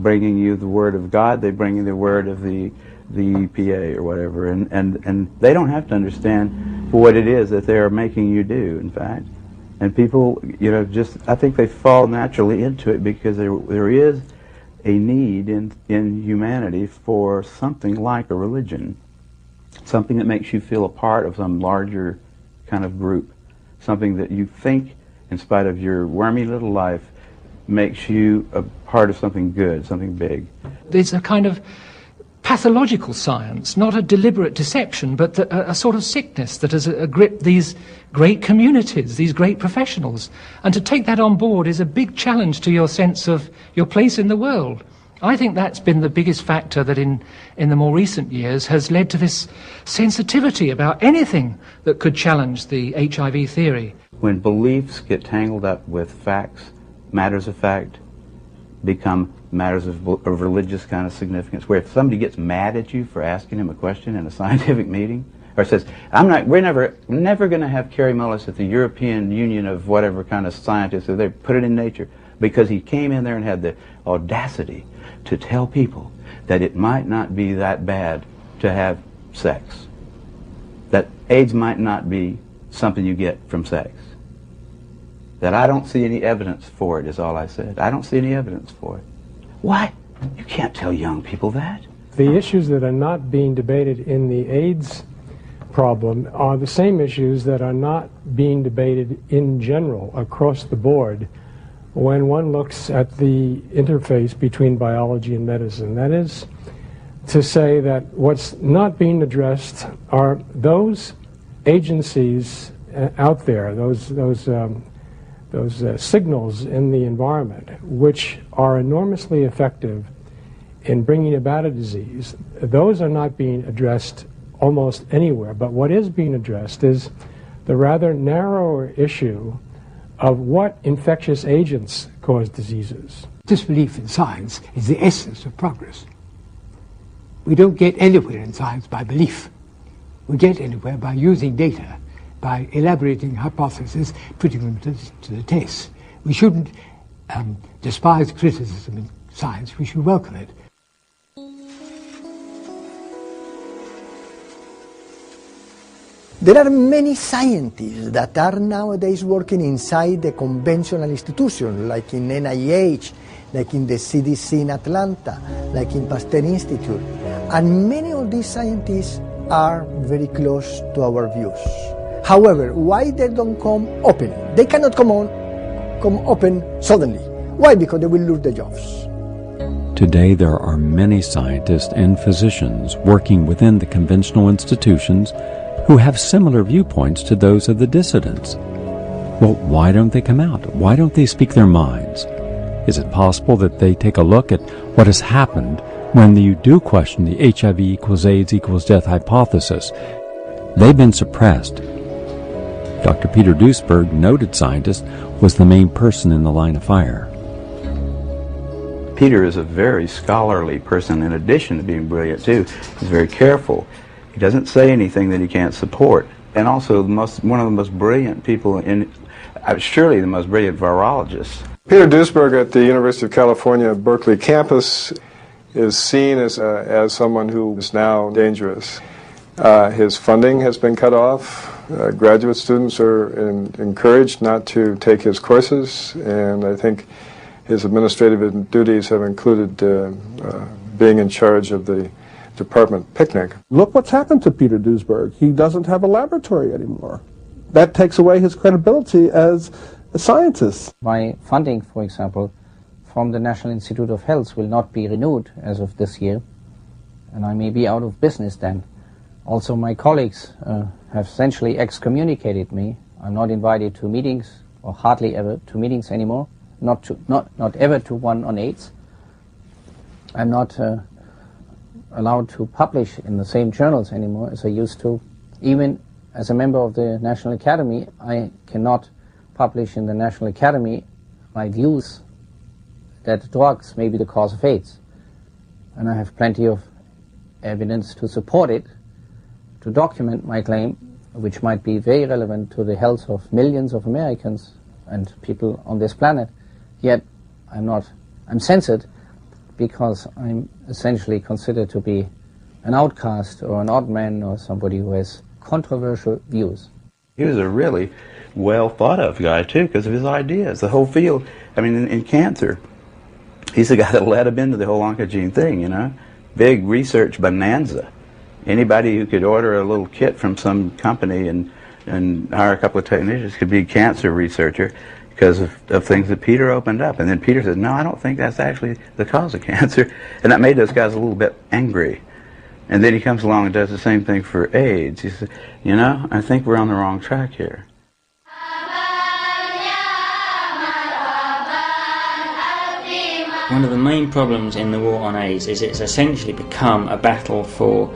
bringing you the word of God, they bring you the word of the EPA or whatever. And they don't have to understand what it is that they're making you do, in fact. And people, you know, I think they fall naturally into it because there is a need in humanity for something like a religion, something that makes you feel a part of some larger kind of group, something that you think, in spite of your wormy little life, makes you a part of something good, something big. There's a kind of pathological science, not a deliberate deception, but a sort of sickness that has gripped these great communities, these great professionals. And to take that on board is a big challenge to your sense of your place in the world. I think that's been the biggest factor that in the more recent years has led to this sensitivity about anything that could challenge the HIV theory. When beliefs get tangled up with facts, matters of fact become matters of religious kind of significance, where if somebody gets mad at you for asking him a question in a scientific meeting, or says, we're never going to have Kary Mullis at the European Union of whatever kind of scientists, or they put it in Nature, because he came in there and had the audacity to tell people that it might not be that bad to have sex, that AIDS might not be something you get from sex, that I don't see any evidence for it, is all I said. I don't see any evidence for it. What? You can't tell young people that. The issues that are not being debated in the AIDS problem are the same issues that are not being debated in general across the board when one looks at the interface between biology and medicine. That is to say that what's not being addressed are those agencies out there, those signals in the environment which are enormously effective in bringing about a disease, those are not being addressed almost anywhere. But what is being addressed is the rather narrower issue of what infectious agents cause diseases. Disbelief in science is the essence of progress. We don't get anywhere in science by belief. We get anywhere by using data, by elaborating hypotheses, putting them to the test. We shouldn't despise criticism in science, we should welcome it. There are many scientists that are nowadays working inside the conventional institutions, like in NIH, like in the CDC in Atlanta, like in Pasteur Institute. And many of these scientists are very close to our views. However, why they don't come open? They cannot come open suddenly. Why? Because they will lose their jobs. Today there are many scientists and physicians working within the conventional institutions who have similar viewpoints to those of the dissidents. Well, why don't they come out? Why don't they speak their minds? Is it possible that they take a look at what has happened when you do question the HIV equals AIDS equals death hypothesis? They've been suppressed. Dr. Peter Duesberg, noted scientist, was the main person in the line of fire. Peter is a very scholarly person in addition to being brilliant too. He's very careful. He doesn't say anything that he can't support. And also one of the most brilliant people surely the most brilliant virologist. Peter Duesberg at the University of California, Berkeley campus is seen as someone who is now dangerous. His funding has been cut off. Graduate students are encouraged not to take his courses, and I think his administrative duties have included being in charge of the department picnic. Look what's happened to Peter Duesberg. He doesn't have a laboratory anymore. That takes away his credibility as a scientist. My funding, for example, from the National Institute of Health will not be renewed as of this year, and I may be out of business then. Also, my colleagues have essentially excommunicated me. I'm not invited to meetings, or hardly ever to meetings anymore, not ever to one on AIDS. I'm not allowed to publish in the same journals anymore as I used to. Even as a member of the National Academy, I cannot publish in the National Academy my views that drugs may be the cause of AIDS. And I have plenty of evidence to support it, to document my claim, which might be very relevant to the health of millions of Americans and people on this planet. Yet I'm censored because I'm essentially considered to be an outcast or an odd man or somebody who has controversial views. He was a really well thought of guy too because of his ideas. The whole field, I mean in cancer, he's the guy that led him into the whole oncogene thing, you know. Big research bonanza. Anybody who could order a little kit from some company and hire a couple of technicians could be a cancer researcher because of things that Peter opened up. And then Peter said, no, I don't think that's actually the cause of cancer. And that made those guys a little bit angry. And then he comes along and does the same thing for AIDS. He said, you know, I think we're on the wrong track here. One of the main problems in the war on AIDS is it's essentially become a battle for,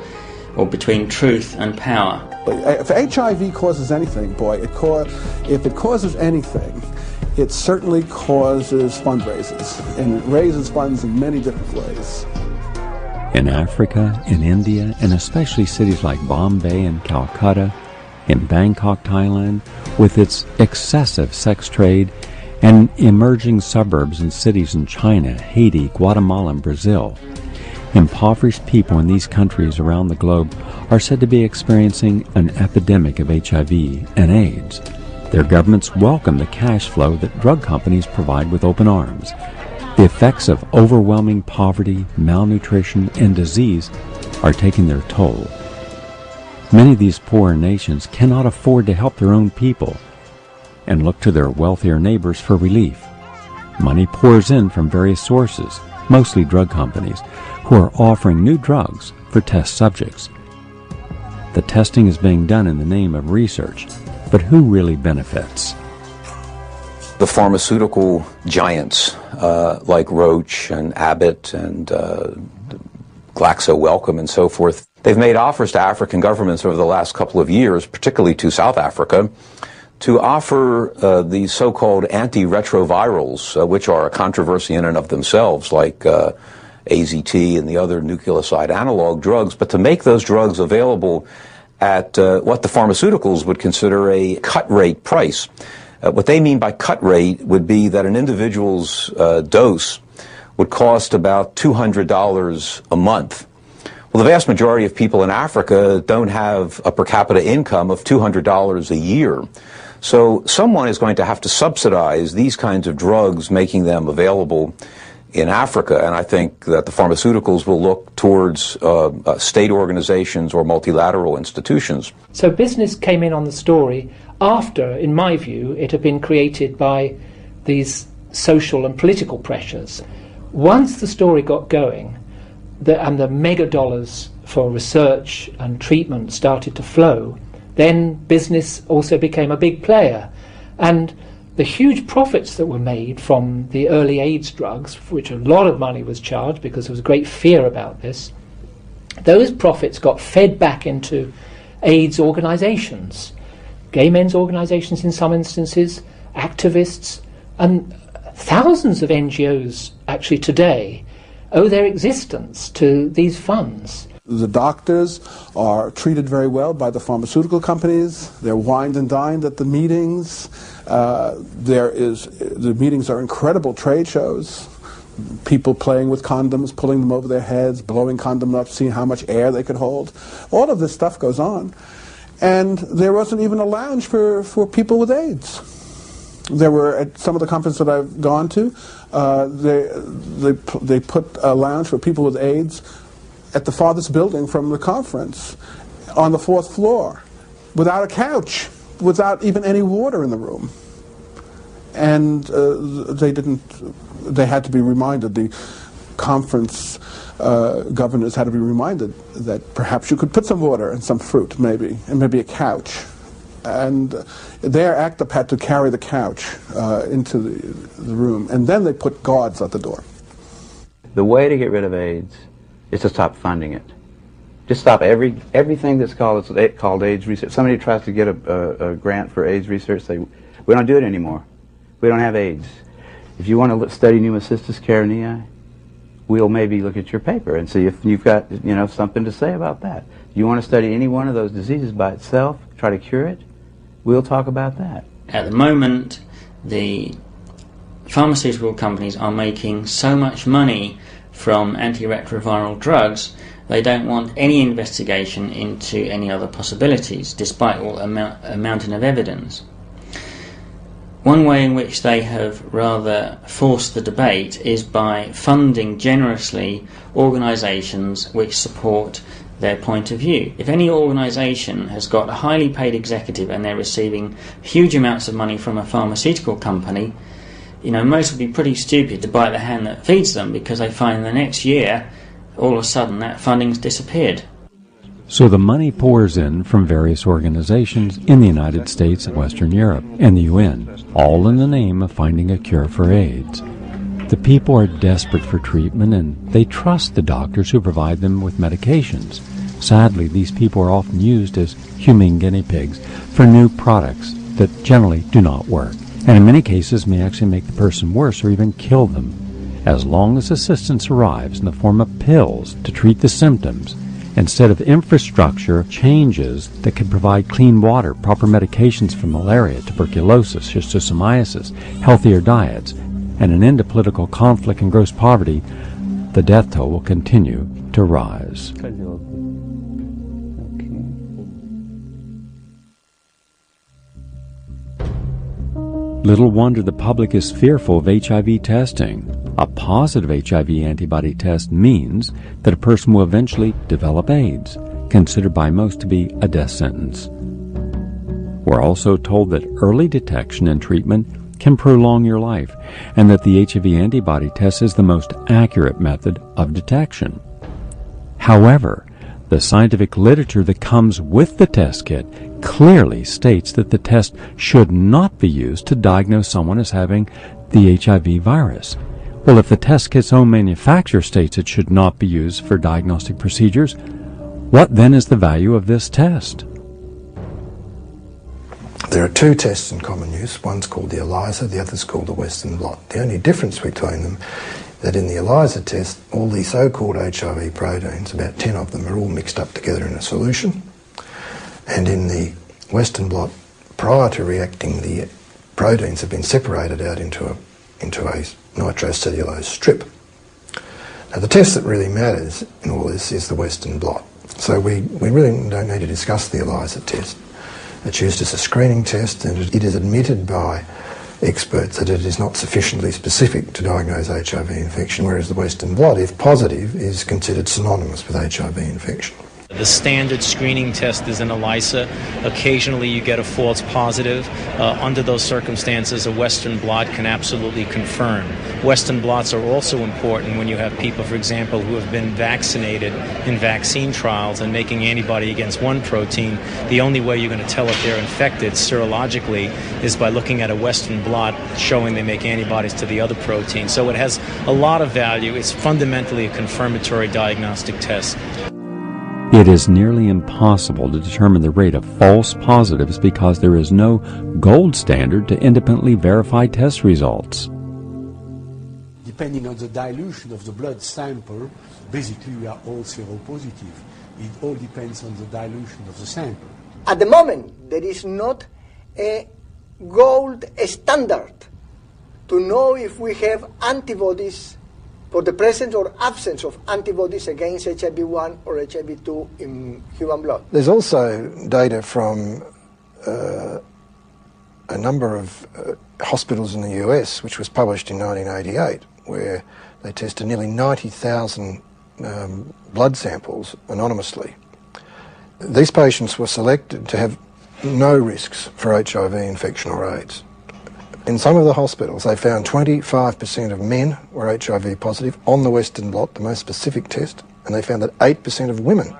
or between truth and power. If HIV causes anything, boy, if it causes anything, it certainly causes fundraisers, and it raises funds in many different ways. In Africa, in India, and especially cities like Bombay and Calcutta, in Bangkok, Thailand, with its excessive sex trade, and emerging suburbs and cities in China, Haiti, Guatemala, and Brazil. Impoverished people in these countries around the globe are said to be experiencing an epidemic of HIV and AIDS. Their governments welcome the cash flow that drug companies provide with open arms. The effects of overwhelming poverty, malnutrition, and disease are taking their toll. Many of these poorer nations cannot afford to help their own people and look to their wealthier neighbors for relief. Money pours in from various sources, mostly drug companies, who are offering new drugs for test subjects. The testing is being done in the name of research, but who really benefits? the pharmaceutical giants like Roche and Abbott and Glaxo Wellcome and so forth. They've made offers to African governments over the last couple of years, particularly to South Africa, to offer these so-called antiretrovirals, which are a controversy in and of themselves, like AZT and the other nucleoside analog drugs, but to make those drugs available at what the pharmaceuticals would consider a cut rate price. What they mean by cut rate would be that an individual's dose would cost about $200 a month. Well, the vast majority of people in Africa don't have a per capita income of $200 a year. So someone is going to have to subsidize these kinds of drugs, making them available in Africa. And I think that the pharmaceuticals will look towards state organizations or multilateral institutions. So business came in on the story after, in my view, it had been created by these social and political pressures. Once the story got going, and the mega dollars for research and treatment started to flow, then business also became a big player. And the huge profits that were made from the early AIDS drugs, for which a lot of money was charged because there was great fear about this, those profits got fed back into AIDS organizations, gay men's organizations in some instances, activists, and thousands of NGOs actually today owe their existence to these funds. The doctors are treated very well by the pharmaceutical companies. They're wined and dined at the meetings. The meetings are incredible trade shows. People playing with condoms, pulling them over their heads, blowing condoms up, seeing how much air they could hold. All of this stuff goes on. And there wasn't even a lounge for people with AIDS. There were, at some of the conferences that I've gone to, they put a lounge for people with AIDS at the farthest building from the conference, on the 4th floor, without a couch, without even any water in the room. And they had to be reminded, the conference governors had to be reminded that perhaps you could put some water and some fruit, maybe, and maybe a couch. And their ACTUP had to carry the couch into the room, and then they put guards at the door. The way to get rid of AIDS is to stop funding it. Just stop everything that's called AIDS research. Somebody tries to get a grant for AIDS research, say, we don't do it anymore. We don't have AIDS. If you want to study pneumocystis carinii, we'll maybe look at your paper and see if you've got something to say about that. You want to study any one of those diseases by itself, try to cure it, we'll talk about that. At the moment, the pharmaceutical companies are making so much money from antiretroviral drugs, they don't want any investigation into any other possibilities, despite all a mountain of evidence. One way in which they have rather forced the debate is by funding generously organisations which support their point of view. If any organisation has got a highly paid executive and they're receiving huge amounts of money from a pharmaceutical company, most would be pretty stupid to bite the hand that feeds them, because they find the next year, all of a sudden, that funding's disappeared. So the money pours in from various organizations in the United States and Western Europe and the UN, all in the name of finding a cure for AIDS. The people are desperate for treatment, and they trust the doctors who provide them with medications. Sadly, these people are often used as human guinea pigs for new products that generally do not work, and in many cases may actually make the person worse or even kill them. As long as assistance arrives in the form of pills to treat the symptoms, instead of infrastructure changes that can provide clean water, proper medications for malaria, tuberculosis, schistosomiasis, healthier diets, and an end to political conflict and gross poverty, the death toll will continue to rise. Little wonder the public is fearful of HIV testing. A positive HIV antibody test means that a person will eventually develop AIDS, considered by most to be a death sentence. We're also told that early detection and treatment can prolong your life, and that the HIV antibody test is the most accurate method of detection. However, The scientific literature that comes with the test kit clearly states that the test should not be used to diagnose someone as having the HIV virus. Well, if the test kit's own manufacturer states it should not be used for diagnostic procedures, what then is the value of this test? There are two tests in common use. One's called the ELISA, the other's called the Western blot. The only difference between them is that in the ELISA test, all the so-called HIV proteins, about 10 of them, are all mixed up together in a solution. And in the Western blot, prior to reacting, the proteins have been separated out into a nitrocellulose strip. Now, the test that really matters in all this is the Western blot. So we really don't need to discuss the ELISA test. It's used as a screening test, and it is admitted by experts that it is not sufficiently specific to diagnose HIV infection, whereas the Western blot, if positive, is considered synonymous with HIV infection. The standard screening test is an ELISA. Occasionally you get a false positive. Under those circumstances, a Western blot can absolutely confirm. Western blots are also important when you have people, for example, who have been vaccinated in vaccine trials and making antibody against one protein. The only way you're going to tell if they're infected serologically is by looking at a Western blot showing they make antibodies to the other protein. So it has a lot of value. It's fundamentally a confirmatory diagnostic test. It is nearly impossible to determine the rate of false positives because there is no gold standard to independently verify test results. Depending on the dilution of the blood sample, basically we are all seropositive. It all depends on the dilution of the sample. At the moment, there is not a gold standard to know if we have antibodies for the presence or absence of antibodies against HIV-1 or HIV-2 in human blood. There's also data from a number of hospitals in the US, which was published in 1988, where they tested nearly 90,000 blood samples anonymously. These patients were selected to have no risks for HIV infection or AIDS. In some of the hospitals, they found 25% of men were HIV positive on the Western blot, the most specific test, and they found that 8% of women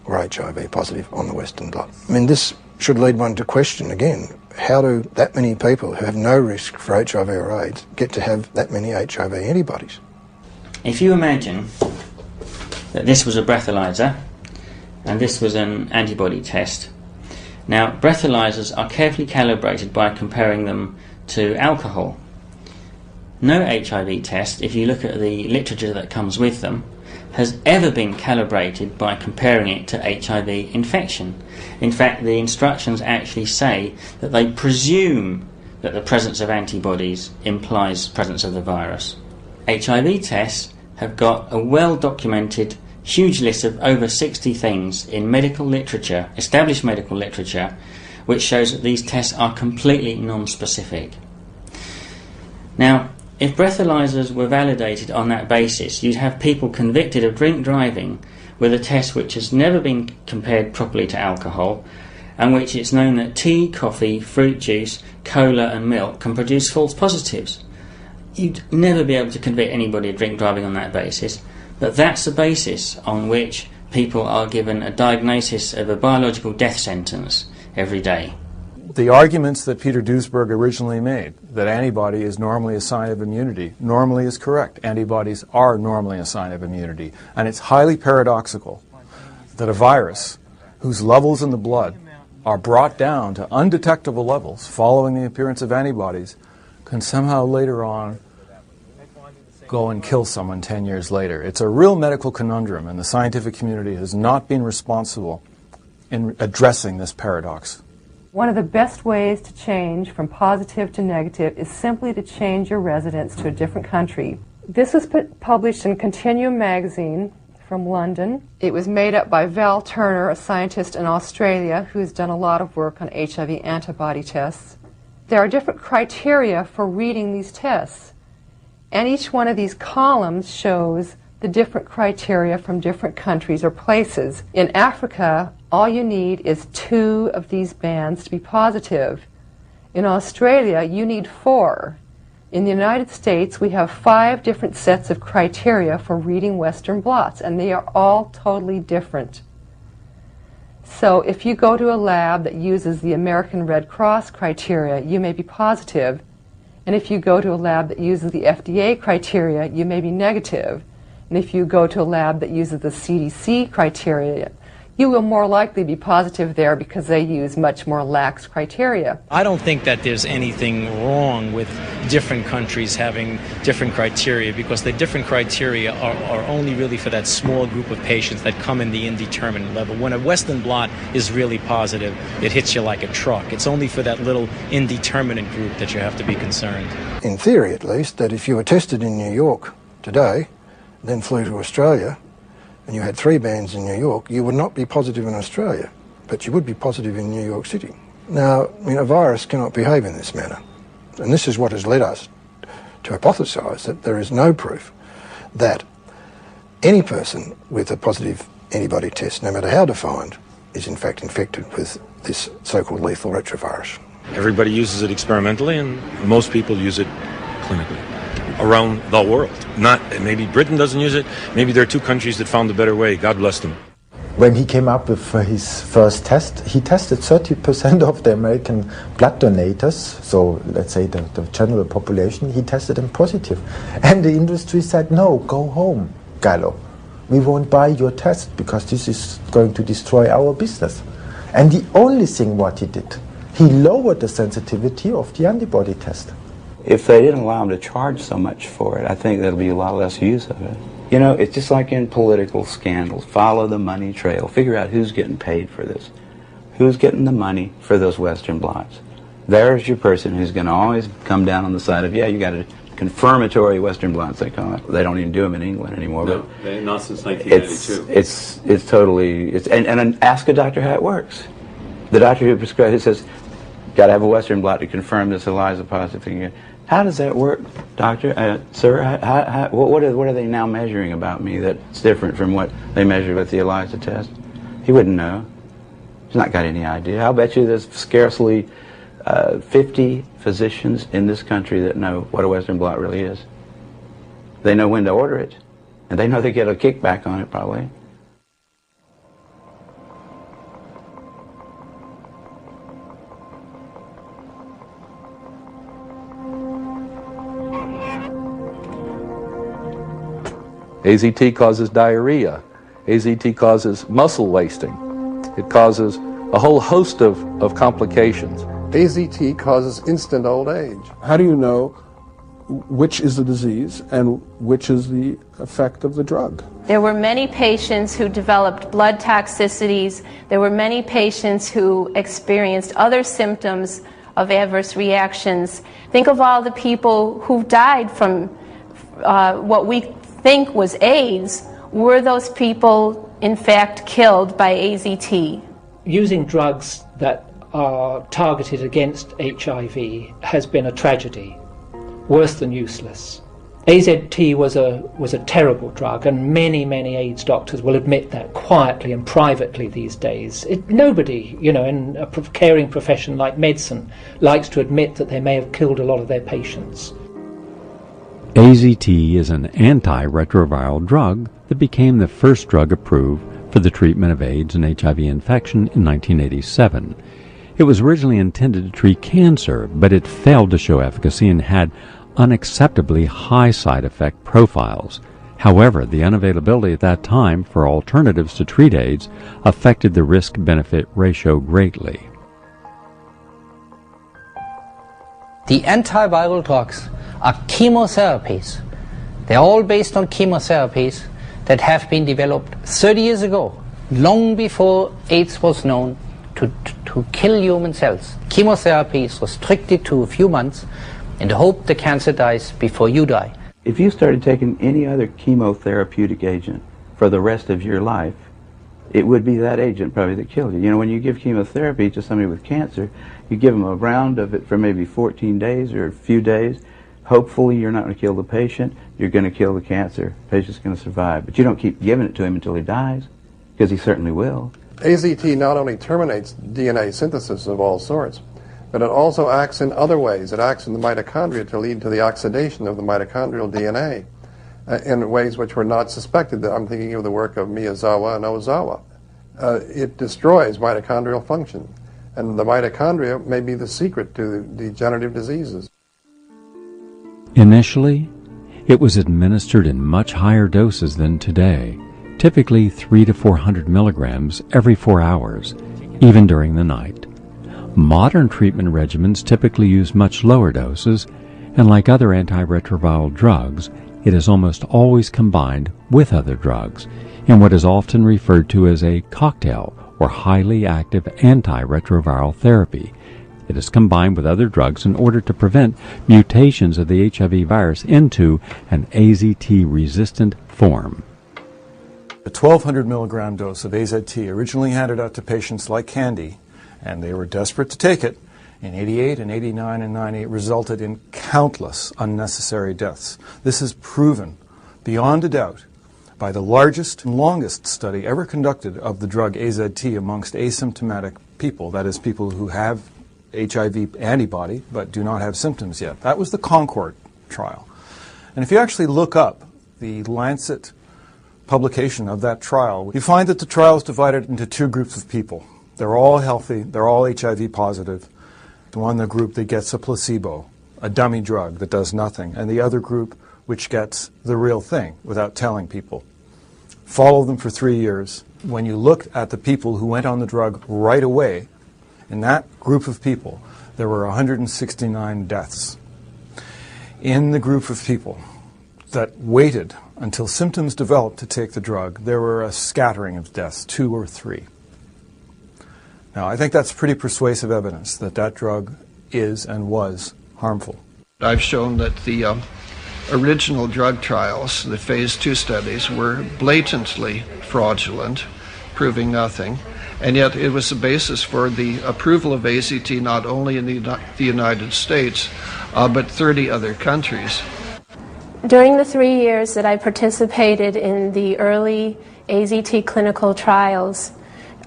were HIV positive on the Western blot. I mean, this should lead one to question again, how do that many people who have no risk for HIV or AIDS get to have that many HIV antibodies? If you imagine that this was a breathalyzer and this was an antibody test. Now, breathalyzers are carefully calibrated by comparing them to alcohol. No HIV test, if you look at the literature that comes with them, has ever been calibrated by comparing it to HIV infection. In fact, the instructions actually say that they presume that the presence of antibodies implies presence of the virus. HIV tests have got a well-documented huge list of over 60 things in medical literature, established medical literature, which shows that these tests are completely non-specific. Now, if breathalyzers were validated on that basis, you'd have people convicted of drink driving with a test which has never been compared properly to alcohol, and which it's known that tea, coffee, fruit juice, cola and milk can produce false positives. You'd never be able to convict anybody of drink driving on that basis, but that's the basis on which people are given a diagnosis of a biological death sentence every day. The arguments that Peter Duesberg originally made, that antibody is normally a sign of immunity, normally is correct. Antibodies are normally a sign of immunity. And it's highly paradoxical that a virus whose levels in the blood are brought down to undetectable levels following the appearance of antibodies can somehow later on go and kill someone 10 years later. It's a real medical conundrum, and the scientific community has not been responsible in addressing this paradox. One of the best ways to change from positive to negative is simply to change your residence to a different country. This was published in Continuum magazine from London. It was made up by Val Turner, a scientist in Australia who has done a lot of work on HIV antibody tests. There are different criteria for reading these tests, and each one of these columns shows the different criteria from different countries or places. In Africa, all you need is 2 of these bands to be positive. In Australia, you need 4. In the United States, we have 5 different sets of criteria for reading Western blots, and they are all totally different. So if you go to a lab that uses the American Red Cross criteria, you may be positive. And if you go to a lab that uses the FDA criteria, you may be negative. And if you go to a lab that uses the CDC criteria, you will more likely be positive there because they use much more lax criteria. I don't think that there's anything wrong with different countries having different criteria, because the different criteria are only really for that small group of patients that come in the indeterminate level. When a Western blot is really positive, it hits you like a truck. It's only for that little indeterminate group that you have to be concerned. In theory, at least, that if you were tested in New York today, then flew to Australia, and you had 3 bands in New York, you would not be positive in Australia, but you would be positive in New York City. Now, a virus cannot behave in this manner, and this is what has led us to hypothesise that there is no proof that any person with a positive antibody test, no matter how defined, is in fact infected with this so-called lethal retrovirus. Everybody uses it experimentally, and most people use it clinically around the world. Not maybe Britain doesn't use it. Maybe there are 2 countries that found a better way. God bless them. When he came up with his first test, he tested 30% of the American blood donors, so let's say the general population, he tested them positive. And the industry said, no, go home, Gallo. We won't buy your test because this is going to destroy our business. And the only thing what he did, he lowered the sensitivity of the antibody test. If they didn't allow them to charge so much for it, I think there'll be a lot less use of it. You know, it's just like in political scandals. Follow the money trail. Figure out who's getting paid for this. Who's getting the money for those Western blots. There's your person who's going to always come down on the side of, yeah, you got a confirmatory Western blots, they call it. They don't even do them in England anymore. No, not since 1992. It's totally, and ask a doctor how it works. The doctor who prescribes it says, got to have a Western blot to confirm this ELISA positive thing. How does that work, doctor? Sir, what are they now measuring about me that's different from what they measured with the ELISA test? He wouldn't know. He's not got any idea. I'll bet you there's scarcely 50 physicians in this country that know what a Western blot really is. They know when to order it, and they know they get a kickback on it probably. AZT causes diarrhea. AZT causes muscle wasting. It causes a whole host of complications. AZT causes instant old age. How do you know which is the disease and which is the effect of the drug? There were many patients who developed blood toxicities. There were many patients who experienced other symptoms of adverse reactions. Think of all the people who died from what we think was AIDS. Were those people in fact killed by AZT? Using drugs that are targeted against HIV has been a tragedy, worse than useless. AZT was a terrible drug, and many AIDS doctors will admit that quietly and privately these days. Nobody, in a caring profession like medicine, likes to admit that they may have killed a lot of their patients. AZT is an antiretroviral drug that became the first drug approved for the treatment of AIDS and HIV infection in 1987. It was originally intended to treat cancer, but it failed to show efficacy and had unacceptably high side effect profiles. However, the unavailability at that time for alternatives to treat AIDS affected the risk-benefit ratio greatly. The antiviral drugs are chemotherapies. They're all based on chemotherapies that have been developed 30 years ago, long before AIDS was known, to kill human cells. Chemotherapy is restricted to a few months in the hope the cancer dies before you die. If you started taking any other chemotherapeutic agent for the rest of your life, it would be that agent probably that killed you. You know, when you give chemotherapy to somebody with cancer, you give them a round of it for maybe 14 days or a few days. Hopefully you're not going to kill the patient, you're going to kill the cancer. The patient's going to survive. But you don't keep giving it to him until he dies, because he certainly will. AZT not only terminates DNA synthesis of all sorts, but it also acts in other ways. It acts in the mitochondria to lead to the oxidation of the mitochondrial DNA in ways which were not suspected. I'm thinking of the work of Miyazawa and Ozawa. it destroys mitochondrial function. And the mitochondria may be the secret to degenerative diseases. Initially, it was administered in much higher doses than today, typically 300 to 400 milligrams every 4 hours, even during the night. Modern treatment regimens typically use much lower doses, and like other antiretroviral drugs, it is almost always combined with other drugs in what is often referred to as a cocktail or highly active antiretroviral therapy. It is combined with other drugs in order to prevent mutations of the HIV virus into an AZT-resistant form. A 1,200 milligram dose of AZT originally handed out to patients like candy, and they were desperate to take it, in 88 and 89 and 98 resulted in countless unnecessary deaths. This is proven beyond a doubt by the largest and longest study ever conducted of the drug AZT amongst asymptomatic people, that is, people who have HIV antibody but do not have symptoms yet. That was the Concord trial. And if you actually look up the Lancet publication of that trial, you find that the trial is divided into two groups of people. They're all healthy, they're all HIV positive. The one the group that gets a placebo, a dummy drug that does nothing, and the other group which gets the real thing without telling people. Follow them for 3 years. When you looked at the people who went on the drug right away, in that group of people, there were 169 deaths. In the group of people that waited until symptoms developed to take the drug, there were a scattering of deaths, 2 or 3. Now, I think that's pretty persuasive evidence that that drug is and was harmful. I've shown that the original drug trials, the phase 2 studies, were blatantly fraudulent, proving nothing. And yet it was the basis for the approval of AZT not only in the United States, but 30 other countries. During the 3 years that I participated in the early AZT clinical trials,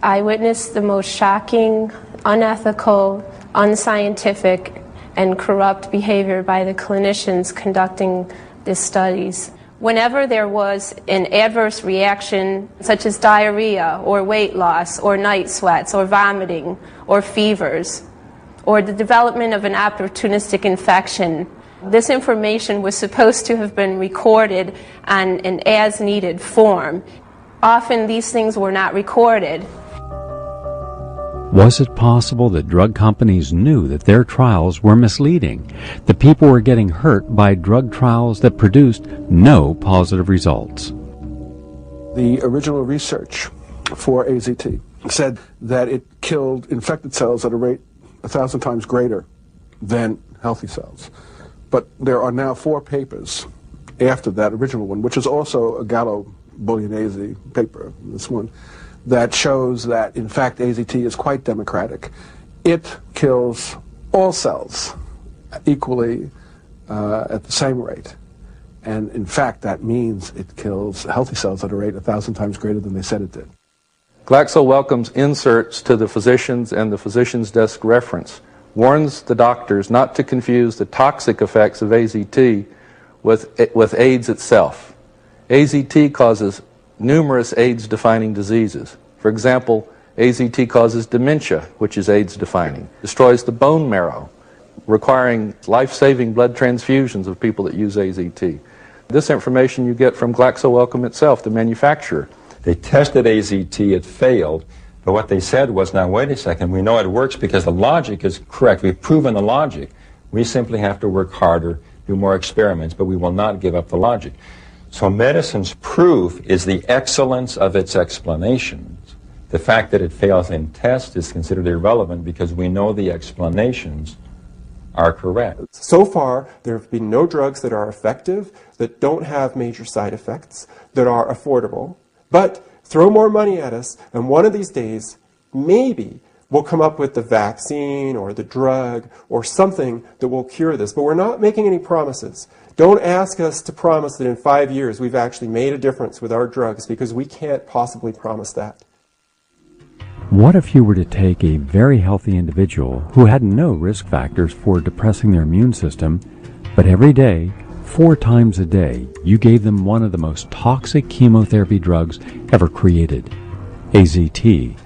I witnessed the most shocking, unethical, unscientific, and corrupt behavior by the clinicians conducting these studies. Whenever there was an adverse reaction, such as diarrhea, or weight loss, or night sweats, or vomiting, or fevers, or the development of an opportunistic infection, this information was supposed to have been recorded on an as-needed form. Often these things were not recorded. Was it possible that drug companies knew that their trials were misleading? That people were getting hurt by drug trials that produced no positive results? The original research for AZT said that it killed infected cells at a rate 1,000 times greater than healthy cells. But there are now 4 papers after that original one, which is also a Gallo Bolognese paper, this one, that shows that, in fact, AZT is quite democratic. It kills all cells equally at the same rate. And, in fact, that means it kills healthy cells at a rate 1,000 times greater than they said it did. Glaxo welcomes inserts to the physicians and the physician's desk reference, warns the doctors not to confuse the toxic effects of AZT with AIDS itself. AZT causes numerous AIDS-defining diseases. For example, AZT causes dementia, which is AIDS-defining, destroys the bone marrow, requiring life-saving blood transfusions of people that use AZT. This information you get from Glaxo Wellcome itself, the manufacturer. They tested AZT, it failed, but what they said was, now wait a second, we know it works because the logic is correct. We've proven the logic. We simply have to work harder, do more experiments, but we will not give up the logic. So medicine's proof is the excellence of its explanations. The fact that it fails in tests is considered irrelevant because we know the explanations are correct. So far, there have been no drugs that are effective, that don't have major side effects, that are affordable. But throw more money at us, and one of these days, maybe we'll come up with the vaccine or the drug or something that will cure this. But we're not making any promises. Don't ask us to promise that in 5 years we've actually made a difference with our drugs, because we can't possibly promise that. What if you were to take a very healthy individual who had no risk factors for depressing their immune system, but every day, 4 times a day, you gave them one of the most toxic chemotherapy drugs ever created? AZT,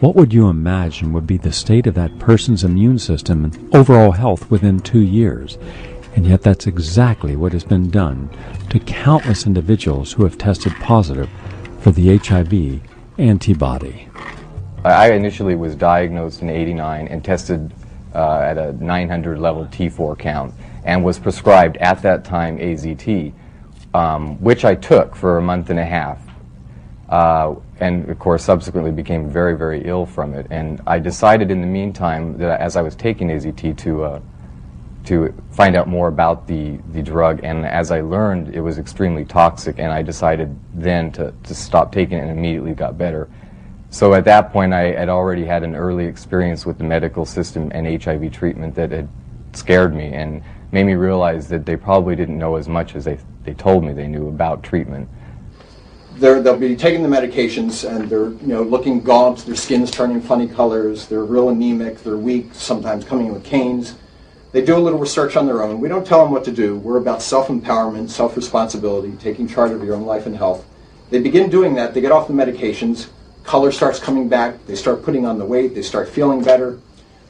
what would you imagine would be the state of that person's immune system and overall health within 2 years? And yet that's exactly what has been done to countless individuals who have tested positive for the HIV antibody. I initially was diagnosed in '89 and tested at a 900 level T4 count and was prescribed at that time AZT, which I took for a month and a half. And of course subsequently became very, very ill from it. And I decided in the meantime that as I was taking AZT to find out more about the drug, and as I learned it was extremely toxic, and I decided then to stop taking it and immediately got better. So at that point I had already had an early experience with the medical system and HIV treatment that had scared me and made me realize that they probably didn't know as much as they told me they knew about treatment. They'll be taking the medications and they're looking gaunt, their skin's turning funny colors, they're real anemic, they're weak, sometimes coming in with canes. They do a little research on their own. We don't tell them what to do. We're about self-empowerment, self-responsibility, taking charge of your own life and health. They begin doing that, they get off the medications, color starts coming back, they start putting on the weight, they start feeling better.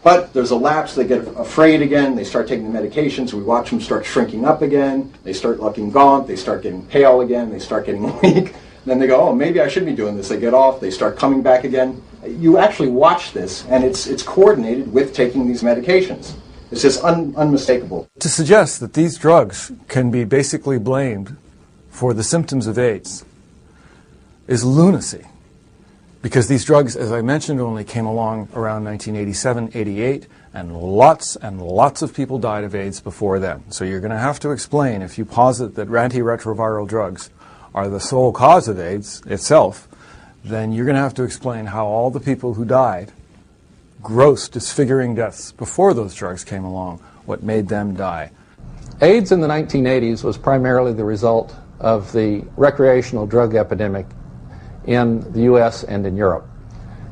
But there's a lapse, they get afraid again, they start taking the medications, we watch them start shrinking up again, they start looking gaunt, they start getting pale again, they start getting weak. Then they go, oh, maybe I should be doing this. They get off, they start coming back again. You actually watch this, and it's coordinated with taking these medications. It's just unmistakable. To suggest that these drugs can be basically blamed for the symptoms of AIDS is lunacy, because these drugs, as I mentioned, only came along around 1987, 88, and lots of people died of AIDS before then. So you're going to have to explain, if you posit that antiretroviral drugs are the sole cause of AIDS itself, then you're going to have to explain how all the people who died, gross, disfiguring deaths before those drugs came along, what made them die. AIDS in the 1980s was primarily the result of the recreational drug epidemic in the US and in Europe.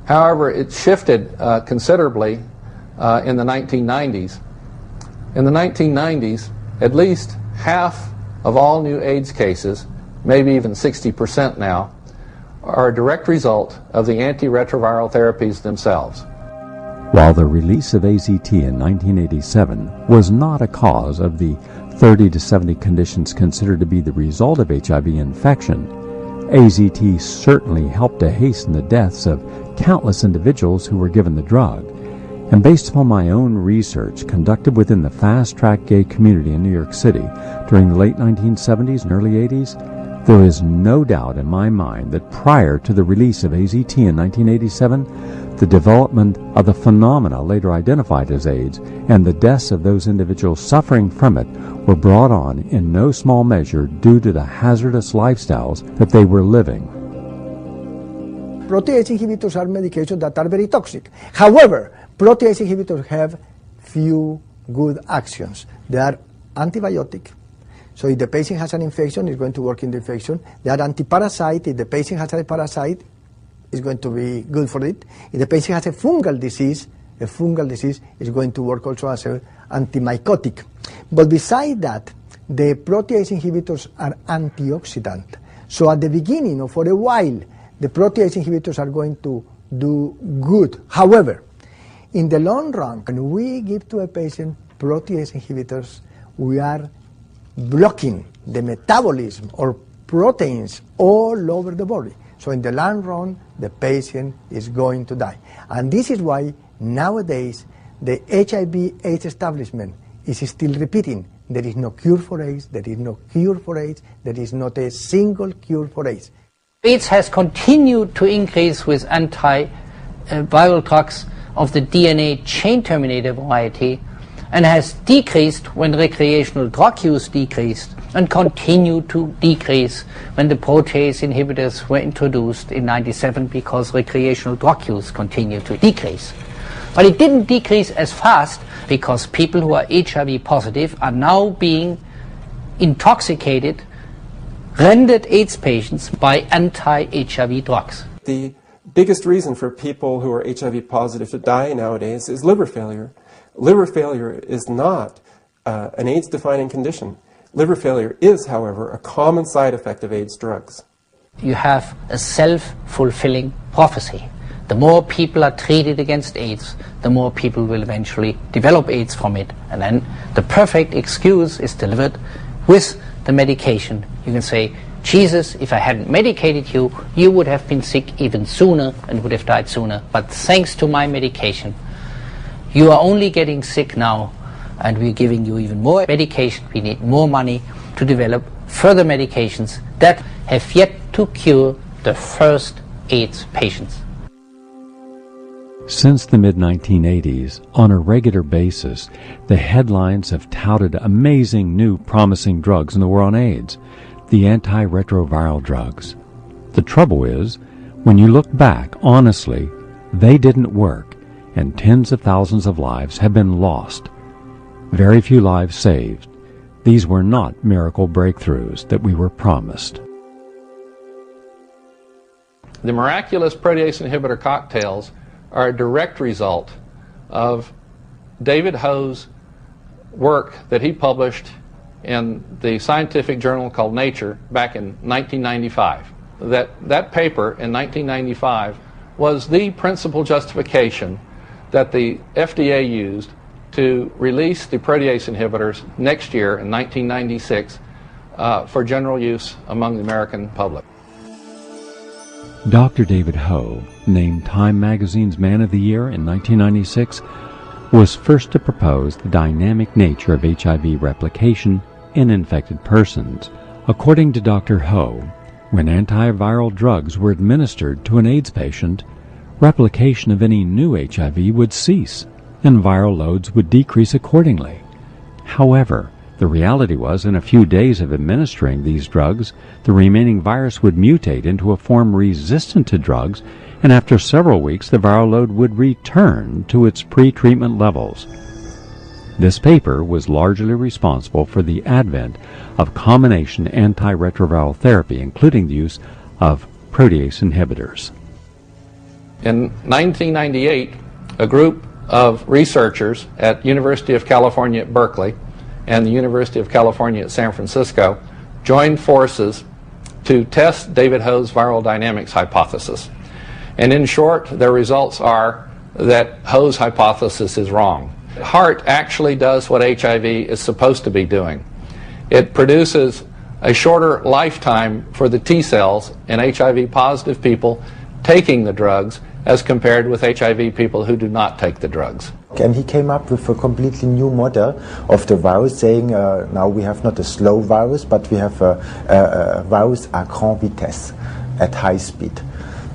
However, it shifted considerably in the 1990s. In the 1990s, at least half of all new AIDS cases, maybe even 60% now, are a direct result of the antiretroviral therapies themselves. While the release of AZT in 1987 was not a cause of the 30 to 70 conditions considered to be the result of HIV infection, AZT certainly helped to hasten the deaths of countless individuals who were given the drug. And based upon my own research conducted within the fast-track gay community in New York City during the late 1970s and early 80s, there is no doubt in my mind that prior to the release of AZT in 1987, the development of the phenomena later identified as AIDS and the deaths of those individuals suffering from it were brought on in no small measure due to the hazardous lifestyles that they were living. Protease inhibitors are medications that are very toxic. However, protease inhibitors have few good actions. They are antibiotic. So if the patient has an infection, it's going to work in the infection. They are antiparasite. If the patient has a parasite, it's going to be good for it. If the patient has a fungal disease is going to work also as an antimycotic. But beside that, the protease inhibitors are antioxidant. So at the beginning or for a while, the protease inhibitors are going to do good. However, in the long run, when we give to a patient protease inhibitors, we are blocking the metabolism or proteins all over the body. So in the long run, the patient is going to die. And this is why nowadays the HIV-AIDS establishment is still repeating, there is no cure for AIDS, there is no cure for AIDS, there is not a single cure for AIDS. AIDS has continued to increase with antiviral drugs of the DNA chain terminator variety, and has decreased when recreational drug use decreased, and continued to decrease when the protease inhibitors were introduced in '97 because recreational drug use continued to decrease. But it didn't decrease as fast because people who are HIV positive are now being intoxicated, rendered AIDS patients by anti-HIV drugs. The biggest reason for people who are HIV positive to die nowadays is liver failure. Liver failure is not an AIDS-defining condition. Liver failure is, however, a common side effect of AIDS drugs. You have a self-fulfilling prophecy. The more people are treated against AIDS, the more people will eventually develop AIDS from it. And then the perfect excuse is delivered with the medication. You can say, Jesus, if I hadn't medicated you, you would have been sick even sooner and would have died sooner. But thanks to my medication, you are only getting sick now, and we're giving you even more medication. We need more money to develop further medications that have yet to cure the first AIDS patients. Since the mid-1980s, on a regular basis, the headlines have touted amazing new promising drugs in the war on AIDS, the antiretroviral drugs. The trouble is, when you look back honestly, they didn't work, and tens of thousands of lives have been lost. Very few lives saved. These were not miracle breakthroughs that we were promised. The miraculous protease inhibitor cocktails are a direct result of David Ho's work that he published in the scientific journal called Nature back in 1995. That paper in 1995 was the principal justification that the FDA used to release the protease inhibitors next year in 1996 for general use among the American public. Dr. David Ho, named Time magazine's Man of the Year in 1996, was first to propose the dynamic nature of HIV replication in infected persons. According to Dr. Ho, when antiviral drugs were administered to an AIDS patient, replication of any new HIV would cease, and viral loads would decrease accordingly. However, the reality was, in a few days of administering these drugs, the remaining virus would mutate into a form resistant to drugs, and after several weeks the viral load would return to its pre-treatment levels. This paper was largely responsible for the advent of combination antiretroviral therapy, including the use of protease inhibitors. In 1998, a group of researchers at University of California at Berkeley and the University of California at San Francisco joined forces to test David Ho's viral dynamics hypothesis. And in short, their results are that Ho's hypothesis is wrong. Heart actually does what HIV is supposed to be doing. It produces a shorter lifetime for the T cells in HIV-positive people taking the drugs as compared with HIV people who do not take the drugs. And he came up with a completely new model of the virus, saying now we have not a slow virus, but we have a virus à grande vitesse, at high speed.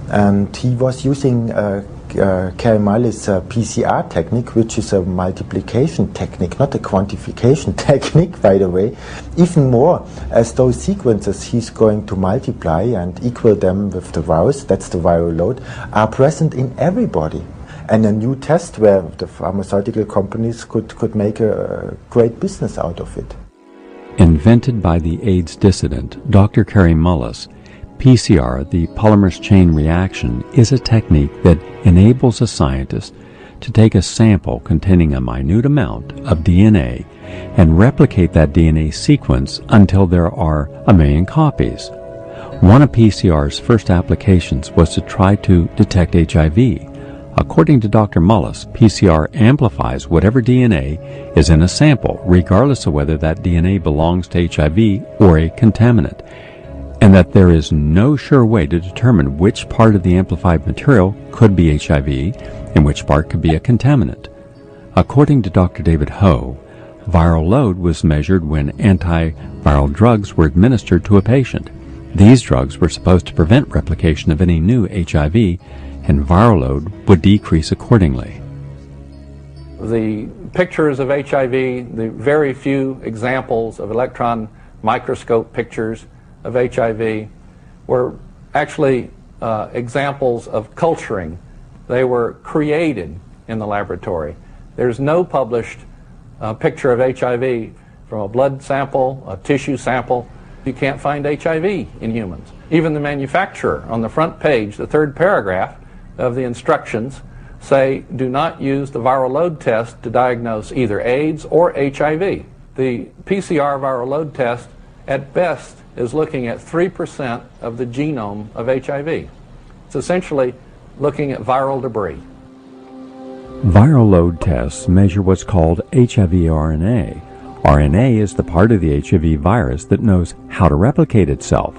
And he was using Gary Null's PCR technique, which is a multiplication technique, not a quantification technique, by the way. Even more, as those sequences he's going to multiply and equal them with the virus, that's the viral load, are present in everybody. And a new test where the pharmaceutical companies could make a great business out of it. Invented by the AIDS dissident, Dr. Gary Null, PCR, the polymerase chain reaction, is a technique that enables a scientist to take a sample containing a minute amount of DNA and replicate that DNA sequence until there are 1 million copies. One of PCR's first applications was to try to detect HIV. According to Dr. Null, PCR amplifies whatever DNA is in a sample, regardless of whether that DNA belongs to HIV or a contaminant, and that there is no sure way to determine which part of the amplified material could be HIV and which part could be a contaminant. According to Dr. David Ho, viral load was measured when antiviral drugs were administered to a patient. These drugs were supposed to prevent replication of any new HIV, and viral load would decrease accordingly. The pictures of HIV, the very few examples of electron microscope pictures of HIV were actually examples of culturing. They were created in the laboratory. There's no published picture of HIV from a blood sample, a tissue sample. You can't find HIV in humans. Even the manufacturer on the front page, the third paragraph of the instructions, say do not use the viral load test to diagnose either AIDS or HIV. The PCR viral load test at best is looking at 3% of the genome of HIV. It's essentially looking at viral debris. Viral load tests measure what's called HIV RNA. RNA is the part of the HIV virus that knows how to replicate itself.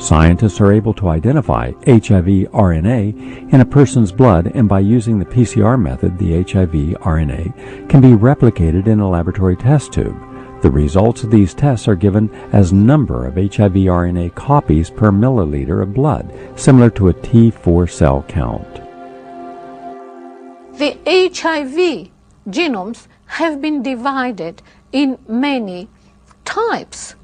Scientists are able to identify HIV RNA in a person's blood, and by using the PCR method, the HIV RNA can be replicated in a laboratory test tube. The results of these tests are given as number of HIV RNA copies per milliliter of blood, similar to a T4 cell count. The HIV genomes have been divided in many types.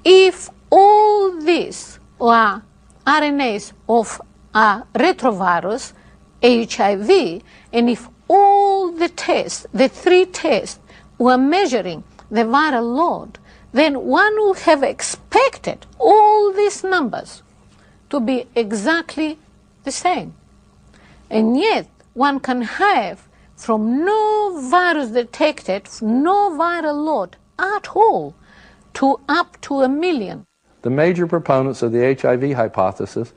If all these are RNAs of a retrovirus, HIV, and if all the tests, the 3 tests, were measuring the viral load, then one would have expected all these numbers to be exactly the same. And yet, one can have, from no virus detected, no viral load at all, to up to 1 million. The major proponents of the HIV hypothesis,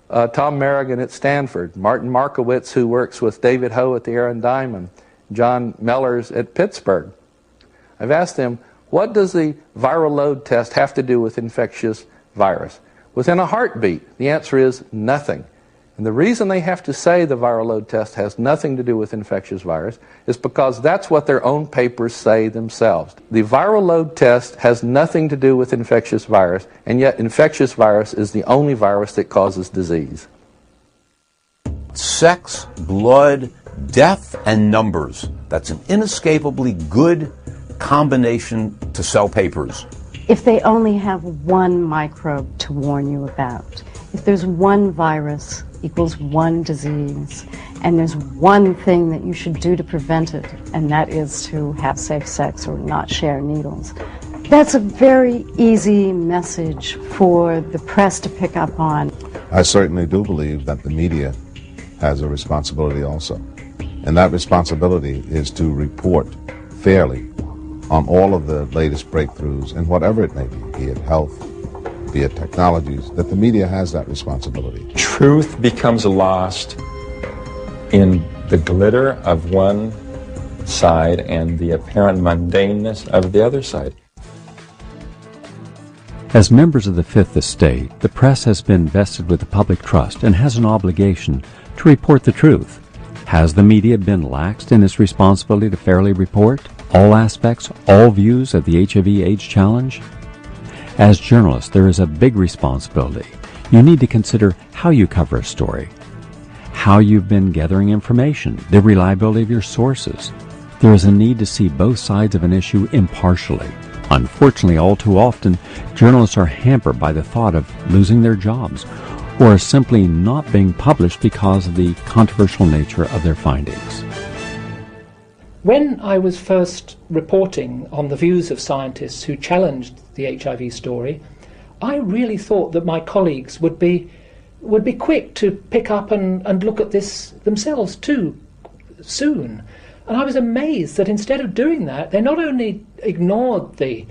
Tom Merrigan at Stanford, Martin Markowitz, who works with David Ho at the Aaron Diamond, John Mellors at Pittsburgh. I've asked them, what does the viral load test have to do with infectious virus? Within a heartbeat, the answer is nothing. And the reason they have to say the viral load test has nothing to do with infectious virus is because that's what their own papers say themselves. The viral load test has nothing to do with infectious virus, and yet infectious virus is the only virus that causes disease. Sex, blood, death, and numbers. That's an inescapably good combination to sell papers. If they only have one microbe to warn you about, if there's one virus equals one disease, and there's one thing that you should do to prevent it, and that is to have safe sex or not share needles. That's a very easy message for the press to pick up on. I certainly do believe that the media has a responsibility also. And that responsibility is to report fairly on all of the latest breakthroughs in whatever it may be it health, be it technologies, that the media has that responsibility. Truth becomes lost in the glitter of one side and the apparent mundaneness of the other side. As members of the Fifth Estate, the press has been vested with the public trust and has an obligation to report the truth. Has the media been laxed in its responsibility to fairly report all aspects, all views of the HIV-AIDS challenge? As journalists, there is a big responsibility. You need to consider how you cover a story, how you've been gathering information, the reliability of your sources. There is a need to see both sides of an issue impartially. Unfortunately, all too often, journalists are hampered by the thought of losing their jobs or simply not being published because of the controversial nature of their findings. When I was first reporting on the views of scientists who challenged the HIV story, I really thought that my colleagues would be quick to pick up and look at this themselves too soon. And I was amazed that instead of doing that, they not only ignored the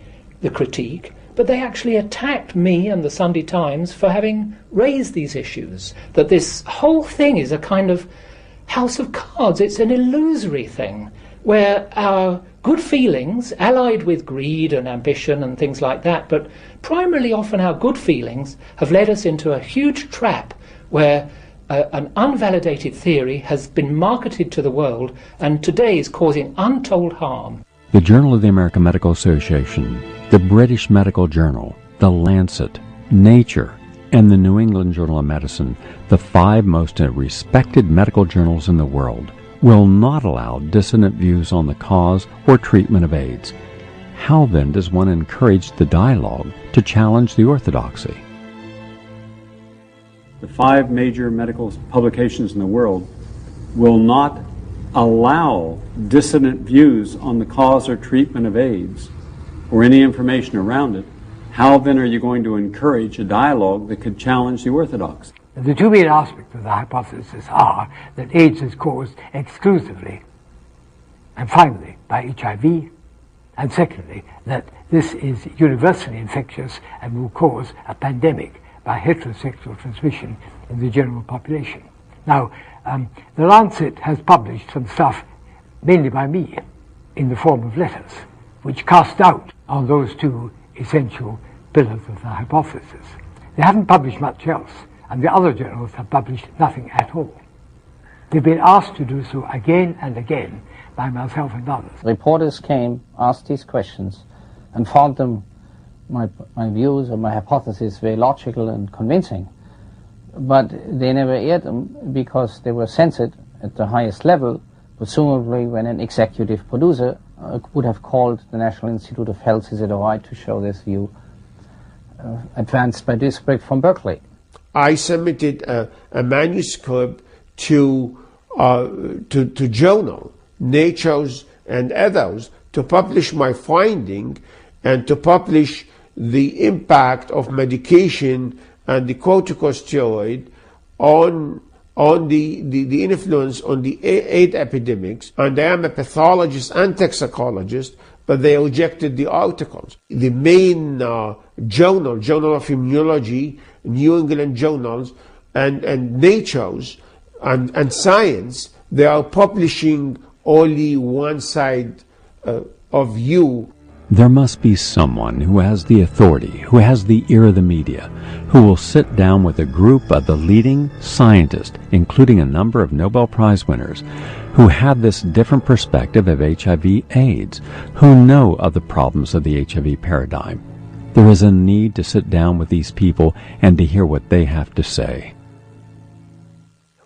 critique, but they actually attacked me and the Sunday Times for having raised these issues, that this whole thing is a kind of house of cards. It's an illusory thing where our good feelings, allied with greed and ambition and things like that, but primarily often our good feelings have led us into a huge trap where an unvalidated theory has been marketed to the world and today is causing untold harm. The Journal of the American Medical Association, the British Medical Journal, The Lancet, Nature, and the New England Journal of Medicine, the 5 most respected medical journals in the world, will not allow dissonant views on the cause or treatment of AIDS. How then does one encourage the dialogue to challenge the orthodoxy? The 5 major medical publications in the world will not allow dissonant views on the cause or treatment of AIDS or any information around it. How then are you going to encourage a dialogue that could challenge the orthodox? The two main aspects of the hypothesis are that AIDS is caused exclusively and finally by HIV, and secondly, that this is universally infectious and will cause a pandemic by heterosexual transmission in the general population. Now, the Lancet has published some stuff, mainly by me, in the form of letters, which cast doubt on those two essential pillars of the hypothesis. They haven't published much else, and the other journals have published nothing at all. They've been asked to do so again and again by myself and others. Reporters came, asked these questions, and found them, my views or my hypotheses, very logical and convincing. But they never aired them because they were censored at the highest level, presumably when an executive producer would have called the National Institute of Health, is it all right to show this view, advanced by Duisberg from Berkeley. I submitted a manuscript to journal, Nature's and others, to publish my finding and to publish the impact of medication and the corticosteroid on the influence on the AIDS epidemics. And I am a pathologist and toxicologist, but they rejected the articles. The main Journal of Immunology, New England Journals, and Nature's and Science, they are publishing only one side of view. There must be someone who has the authority, who has the ear of the media, who will sit down with a group of the leading scientists, including a number of Nobel Prize winners, who have this different perspective of HIV-AIDS, who know of the problems of the HIV paradigm. There is a need to sit down with these people and to hear what they have to say.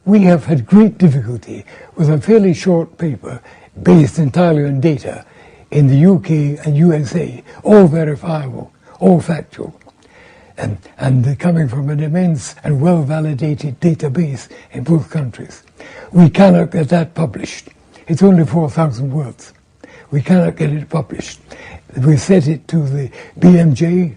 We have had great difficulty with a fairly short paper based entirely on data in the UK and USA, all verifiable, all factual, and coming from an immense and well-validated database in both countries. We cannot get that published. It's only 4,000 words. We cannot get it published. We sent it to the BMJ,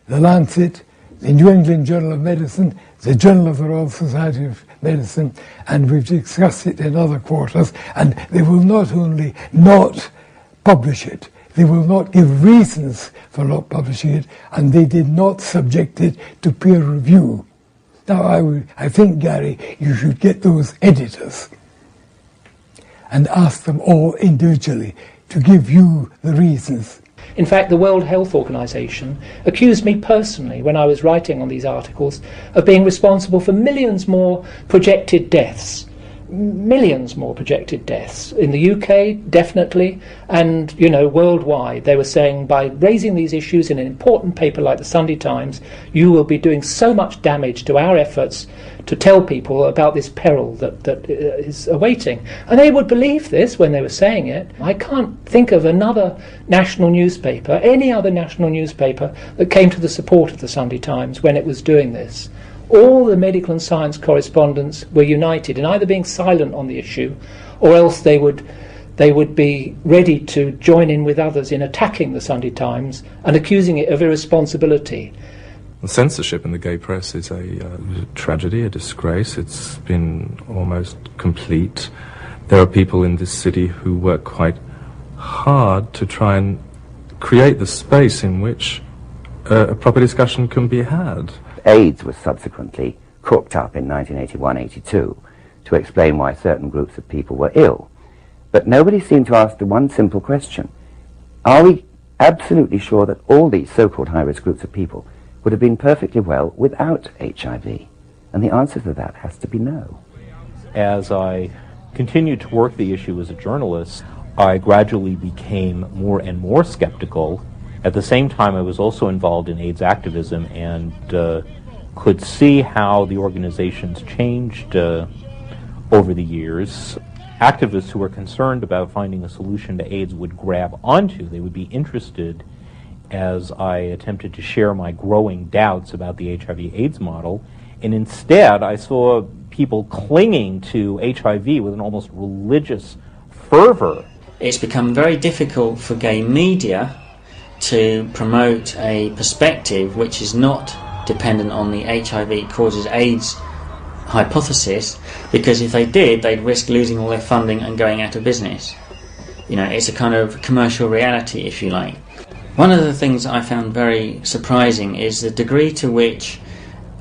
the Lancet, the New England Journal of Medicine, the Journal of the Royal Society of Medicine, and we've discussed it in other quarters, and they will not only not publish it, they will not give reasons for not publishing it, and they did not subject it to peer review. Now, I think, Gary, you should get those editors and ask them all individually to give you the reasons. In fact, the World Health Organization accused me personally, when I was writing on these articles, of being responsible for millions more projected deaths. Millions more projected deaths. In the UK, definitely, and, worldwide. They were saying, by raising these issues in an important paper like the Sunday Times, you will be doing so much damage to our efforts to tell people about this peril that is awaiting. And they would believe this when they were saying it. I can't think of another national newspaper, any other national newspaper, that came to the support of the Sunday Times when it was doing this. All the medical and science correspondents were united in either being silent on the issue, or else they would be ready to join in with others in attacking the Sunday Times and accusing it of irresponsibility. Censorship in the gay press is a tragedy, a disgrace. It's been almost complete. There are people in this city who work quite hard to try and create the space in which a proper discussion can be had. AIDS was subsequently cooked up in 1981-82 to explain why certain groups of people were ill. But nobody seemed to ask the one simple question: are we absolutely sure that all these so-called high-risk groups of people would have been perfectly well without HIV? And the answer to that has to be no. As I continued to work the issue as a journalist, I gradually became more and more skeptical. At the same time, I was also involved in AIDS activism and could see how the organizations changed over the years. Activists who were concerned about finding a solution to AIDS would grab onto, they would be interested, as I attempted to share my growing doubts about the HIV-AIDS model. And instead, I saw people clinging to HIV with an almost religious fervor. It's become very difficult for gay media to promote a perspective which is not dependent on the HIV causes AIDS hypothesis, because if they did, they'd risk losing all their funding and going out of business. It's a kind of commercial reality, if you like. One of the things I found very surprising is the degree to which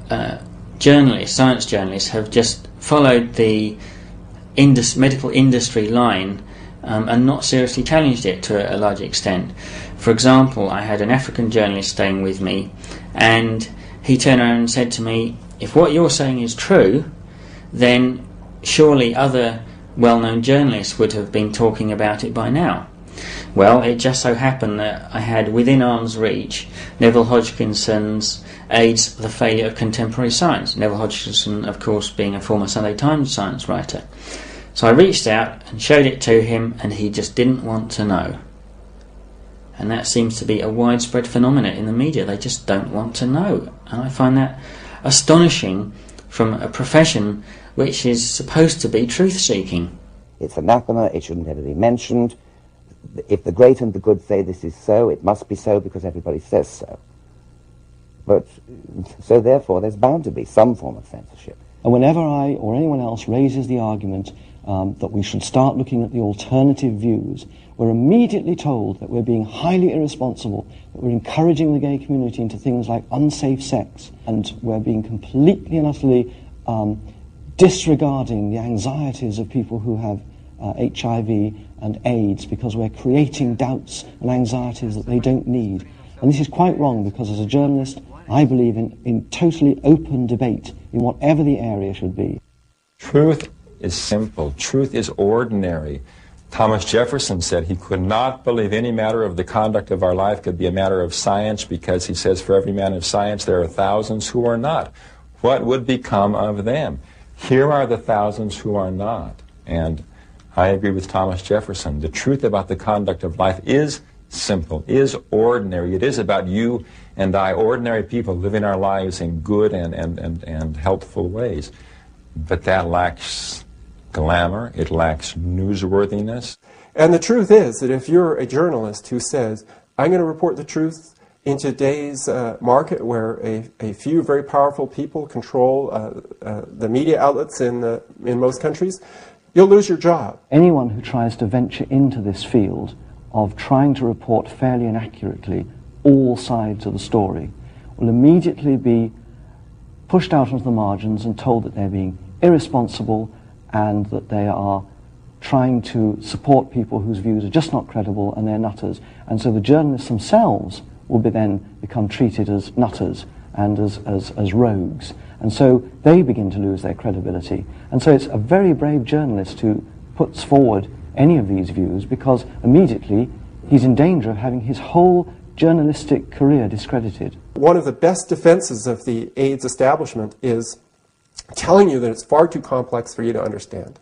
science journalists have just followed the medical industry line and not seriously challenged it to a large extent. For example, I had an African journalist staying with me, and he turned around and said to me, if what you're saying is true, then surely other well-known journalists would have been talking about it by now. Well, it just so happened that I had within arm's reach Neville Hodgkinson's AIDS, the Failure of Contemporary Science. Neville Hodgkinson, of course, being a former Sunday Times science writer. So I reached out and showed it to him, and he just didn't want to know. And that seems to be a widespread phenomenon in the media. They just don't want to know. And I find that astonishing from a profession which is supposed to be truth-seeking. It's anathema, it shouldn't ever be mentioned. If the great and the good say this is so, it must be so because everybody says so. But, so therefore, there's bound to be some form of censorship. And whenever I or anyone else raises the argument that we should start looking at the alternative views, we're immediately told that we're being highly irresponsible, that we're encouraging the gay community into things like unsafe sex, and we're being completely and utterly disregarding the anxieties of people who have HIV and AIDS, because we're creating doubts and anxieties that they don't need. And this is quite wrong, because as a journalist, I believe in totally open debate in whatever the area should be. Truth is simple. Truth is ordinary. Thomas Jefferson said he could not believe any matter of the conduct of our life could be a matter of science, because he says for every man of science there are thousands who are not. What would become of them? Here are the thousands who are not. And I agree with Thomas Jefferson. The truth about the conduct of life is simple, is ordinary. It is about you and I, ordinary people living our lives in good and helpful ways. But that lacks glamour, it lacks newsworthiness. And the truth is that if you're a journalist who says, I'm going to report the truth in today's market where a few very powerful people control the media outlets in most countries, you'll lose your job. Anyone who tries to venture into this field of trying to report fairly and accurately all sides of the story will immediately be pushed out onto the margins and told that they're being irresponsible and that they are trying to support people whose views are just not credible and they're nutters. And so the journalists themselves will then become treated as nutters and as rogues. And so they begin to lose their credibility. And so it's a very brave journalist who puts forward any of these views, because immediately he's in danger of having his whole journalistic career discredited. One of the best defenses of the AIDS establishment is telling you that it's far too complex for you to understand.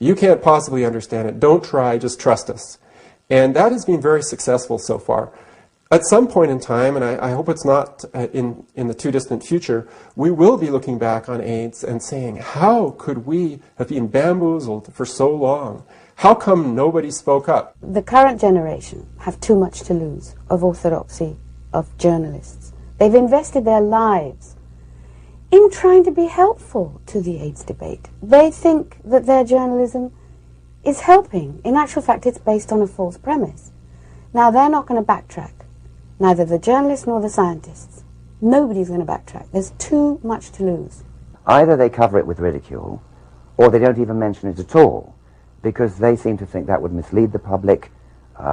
You can't possibly understand it. Don't try, just trust us. And that has been very successful so far. At some point in time, and I hope it's not in the too distant future, we will be looking back on AIDS and saying, how could we have been bamboozled for so long? How come nobody spoke up? The current generation have too much to lose of orthodoxy, of journalists. They've invested their lives in trying to be helpful to the AIDS debate. They think that their journalism is helping. In actual fact, it's based on a false premise. Now, they're not going to backtrack. Neither the journalists nor the scientists. Nobody's going to backtrack. There's too much to lose. Either they cover it with ridicule, or they don't even mention it at all, because they seem to think that would mislead the public,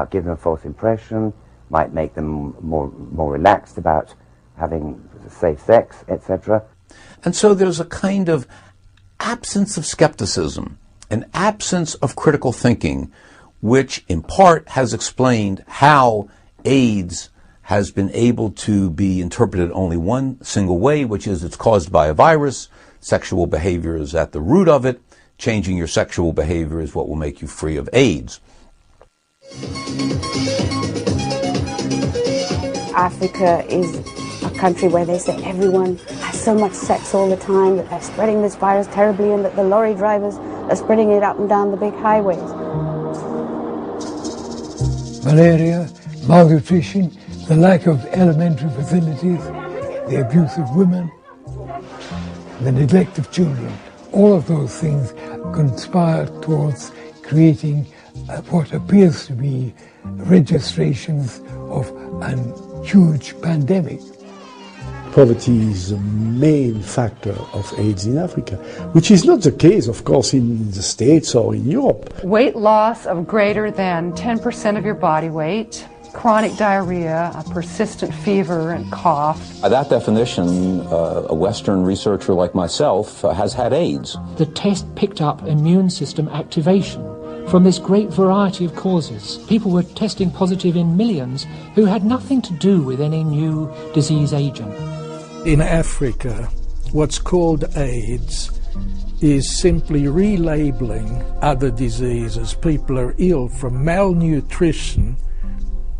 give them a false impression, might make them more relaxed about having safe sex, etc. And so there's a kind of absence of skepticism, an absence of critical thinking, which in part has explained how AIDS has been able to be interpreted only one single way, which is it's caused by a virus. Sexual behavior is at the root of it. Changing your sexual behavior is what will make you free of AIDS. Africa is a country where they say everyone has so much sex all the time that they're spreading this virus terribly and that the lorry drivers are spreading it up and down the big highways. Malaria, malnutrition, the lack of elementary facilities, the abuse of women, the neglect of children. All of those things conspire towards creating what appears to be registrations of a huge pandemic. Poverty is the main factor of AIDS in Africa, which is not the case, of course, in the States or in Europe. Weight loss of greater than 10% of your body weight, chronic diarrhea, a persistent fever and cough. By that definition, a Western researcher like myself has had AIDS. The test picked up immune system activation from this great variety of causes. People were testing positive in millions who had nothing to do with any new disease agent. In Africa, what's called AIDS is simply relabeling other diseases. People are ill from malnutrition,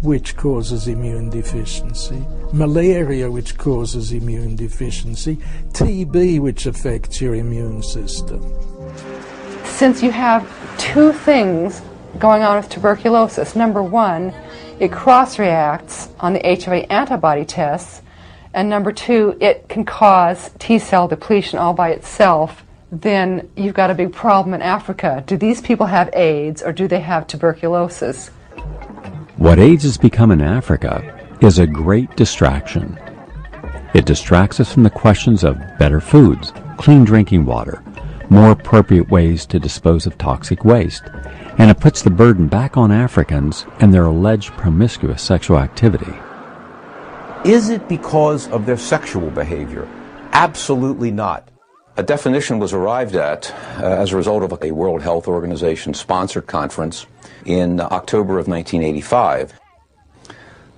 which causes immune deficiency, malaria, which causes immune deficiency, TB, which affects your immune system. Since you have two things going on with tuberculosis, number one, it cross-reacts on the HIV antibody tests, and number two, it can cause T-cell depletion all by itself, then you've got a big problem in Africa. Do these people have AIDS or do they have tuberculosis? What AIDS has become in Africa is a great distraction. It distracts us from the questions of better foods, clean drinking water, more appropriate ways to dispose of toxic waste, and it puts the burden back on Africans and their alleged promiscuous sexual activity. Is it because of their sexual behavior? Absolutely not. A definition was arrived at as a result of a World Health Organization sponsored conference in October of 1985.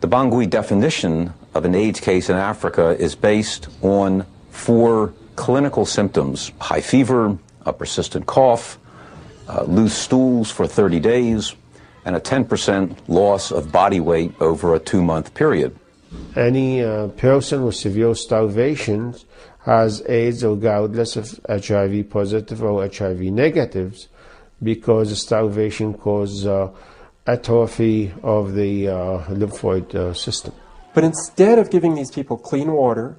The Bangui definition of an AIDS case in Africa is based on 4 clinical symptoms: high fever, a persistent cough, loose stools for 30 days, and a 10% loss of body weight over a 2-month period. Any person with severe starvation has AIDS regardless of HIV positive or HIV negatives, because starvation causes atrophy of the lymphoid system. But instead of giving these people clean water,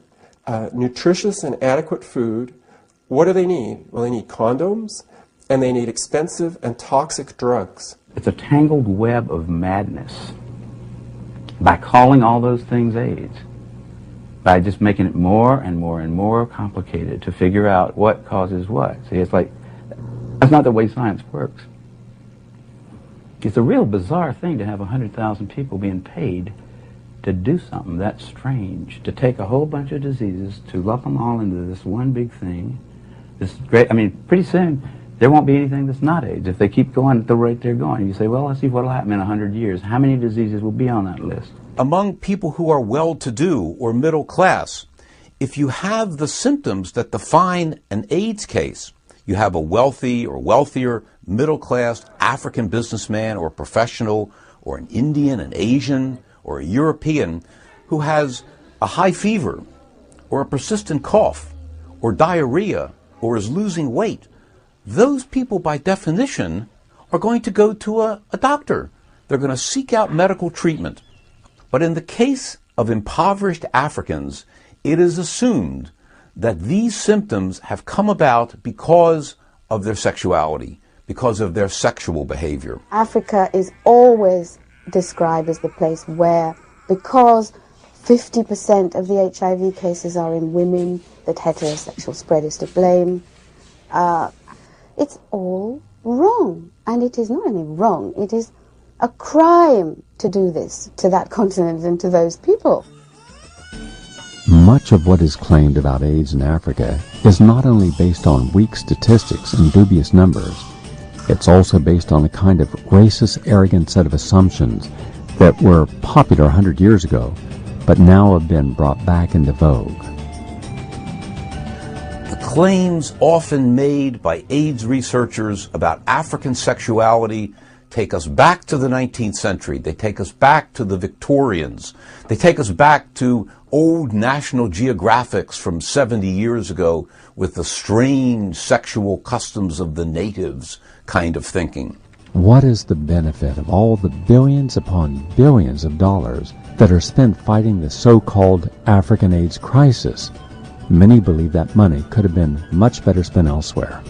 nutritious and adequate food, what do they need? Well, they need condoms, and they need expensive and toxic drugs. It's a tangled web of madness. By calling all those things AIDS, by just making it more and more and more complicated to figure out what causes what. See, it's like, that's not the way science works. It's a real bizarre thing to have 100,000 people being paid to do something that strange, to take a whole bunch of diseases, to lump them all into this one big thing. This great, I mean, pretty soon, there won't be anything that's not AIDS. If they keep going at the rate they're going, you say, well, let's see what will happen in 100 years. How many diseases will be on that list? Among people who are well-to-do or middle class, if you have the symptoms that define an AIDS case, you have a wealthy or wealthier middle-class African businessman or professional, or an Indian, an Asian, or a European who has a high fever or a persistent cough or diarrhea or is losing weight, those people by definition are going to go to a doctor. They're going to seek out medical treatment. But in the case of impoverished Africans, it is assumed that these symptoms have come about because of their sexuality, because of their sexual behavior. Africa is always described as the place where, because 50% of the HIV cases are in women, that heterosexual spread is to blame. It's all wrong. And it is not only wrong, it is a crime to do this to that continent and to those people. Much of what is claimed about AIDS in Africa is not only based on weak statistics and dubious numbers, it's also based on a kind of racist, arrogant set of assumptions that were popular 100 years ago, but now have been brought back into vogue. The claims often made by AIDS researchers about African sexuality take us back to the 19th century. They take us back to the Victorians. They take us back to old National Geographics from 70 years ago with the strange sexual customs of the natives kind of thinking. What is the benefit of all the billions upon billions of dollars that are spent fighting the so-called African AIDS crisis? Many believe that money could have been much better spent elsewhere.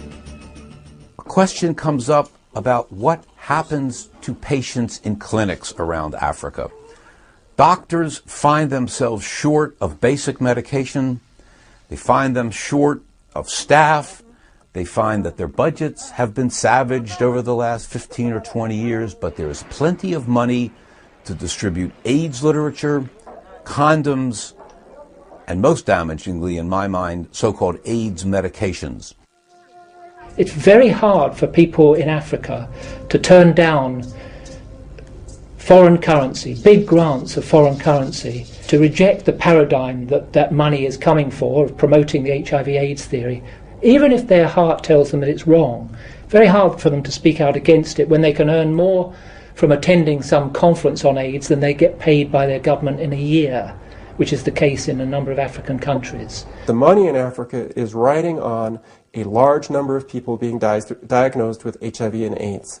A question comes up about what happens to patients in clinics around Africa. Doctors find themselves short of basic medication. They find them short of staff. They find that their budgets have been savaged over the last 15 or 20 years, but there is plenty of money to distribute AIDS literature, condoms, and most damagingly, in my mind, so-called AIDS medications. It's very hard for people in Africa to turn down foreign currency, big grants of foreign currency, to reject the paradigm that money is coming for, of promoting the HIV-AIDS theory, even if their heart tells them that it's wrong. Very hard for them to speak out against it when they can earn more from attending some conference on AIDS than they get paid by their government in a year, which is the case in a number of African countries. The money in Africa is riding on a large number of people being diagnosed with HIV and AIDS.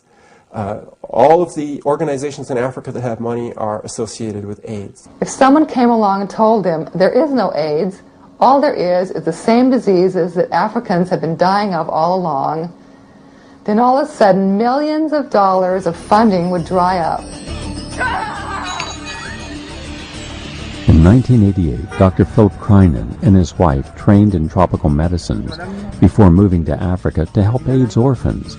All of the organizations in Africa that have money are associated with AIDS. If someone came along and told them there is no AIDS, all there is the same diseases that Africans have been dying of all along, then all of a sudden millions of dollars of funding would dry up. In 1988, Dr. Philip Kreinen and his wife trained in tropical medicines before moving to Africa to help AIDS orphans.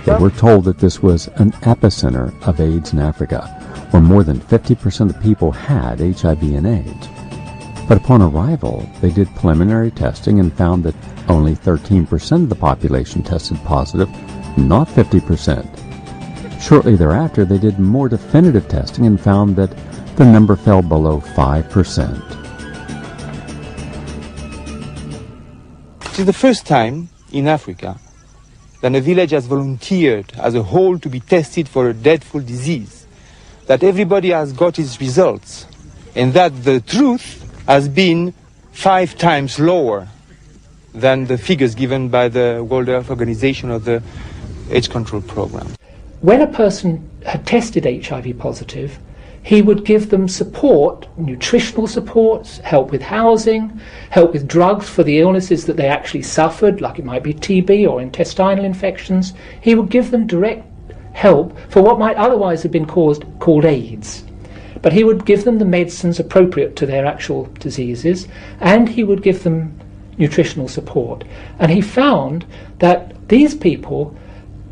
They were told that this was an epicenter of AIDS in Africa, where more than 50% of people had HIV and AIDS. But upon arrival, they did preliminary testing and found that only 13% of the population tested positive, not 50%. Shortly thereafter, they did more definitive testing and found that the number fell below 5%. It is the first time in Africa that a village has volunteered as a whole to be tested for a dreadful disease, that everybody has got its results, and that the truth has been 5 times lower than the figures given by the World Health Organization or the AIDS control program. When a person had tested HIV positive, he would give them support, nutritional support, help with housing, help with drugs for the illnesses that they actually suffered, like it might be TB or intestinal infections. He would give them direct help for what might otherwise have been called AIDS. But he would give them the medicines appropriate to their actual diseases, and he would give them nutritional support. And he found that these people,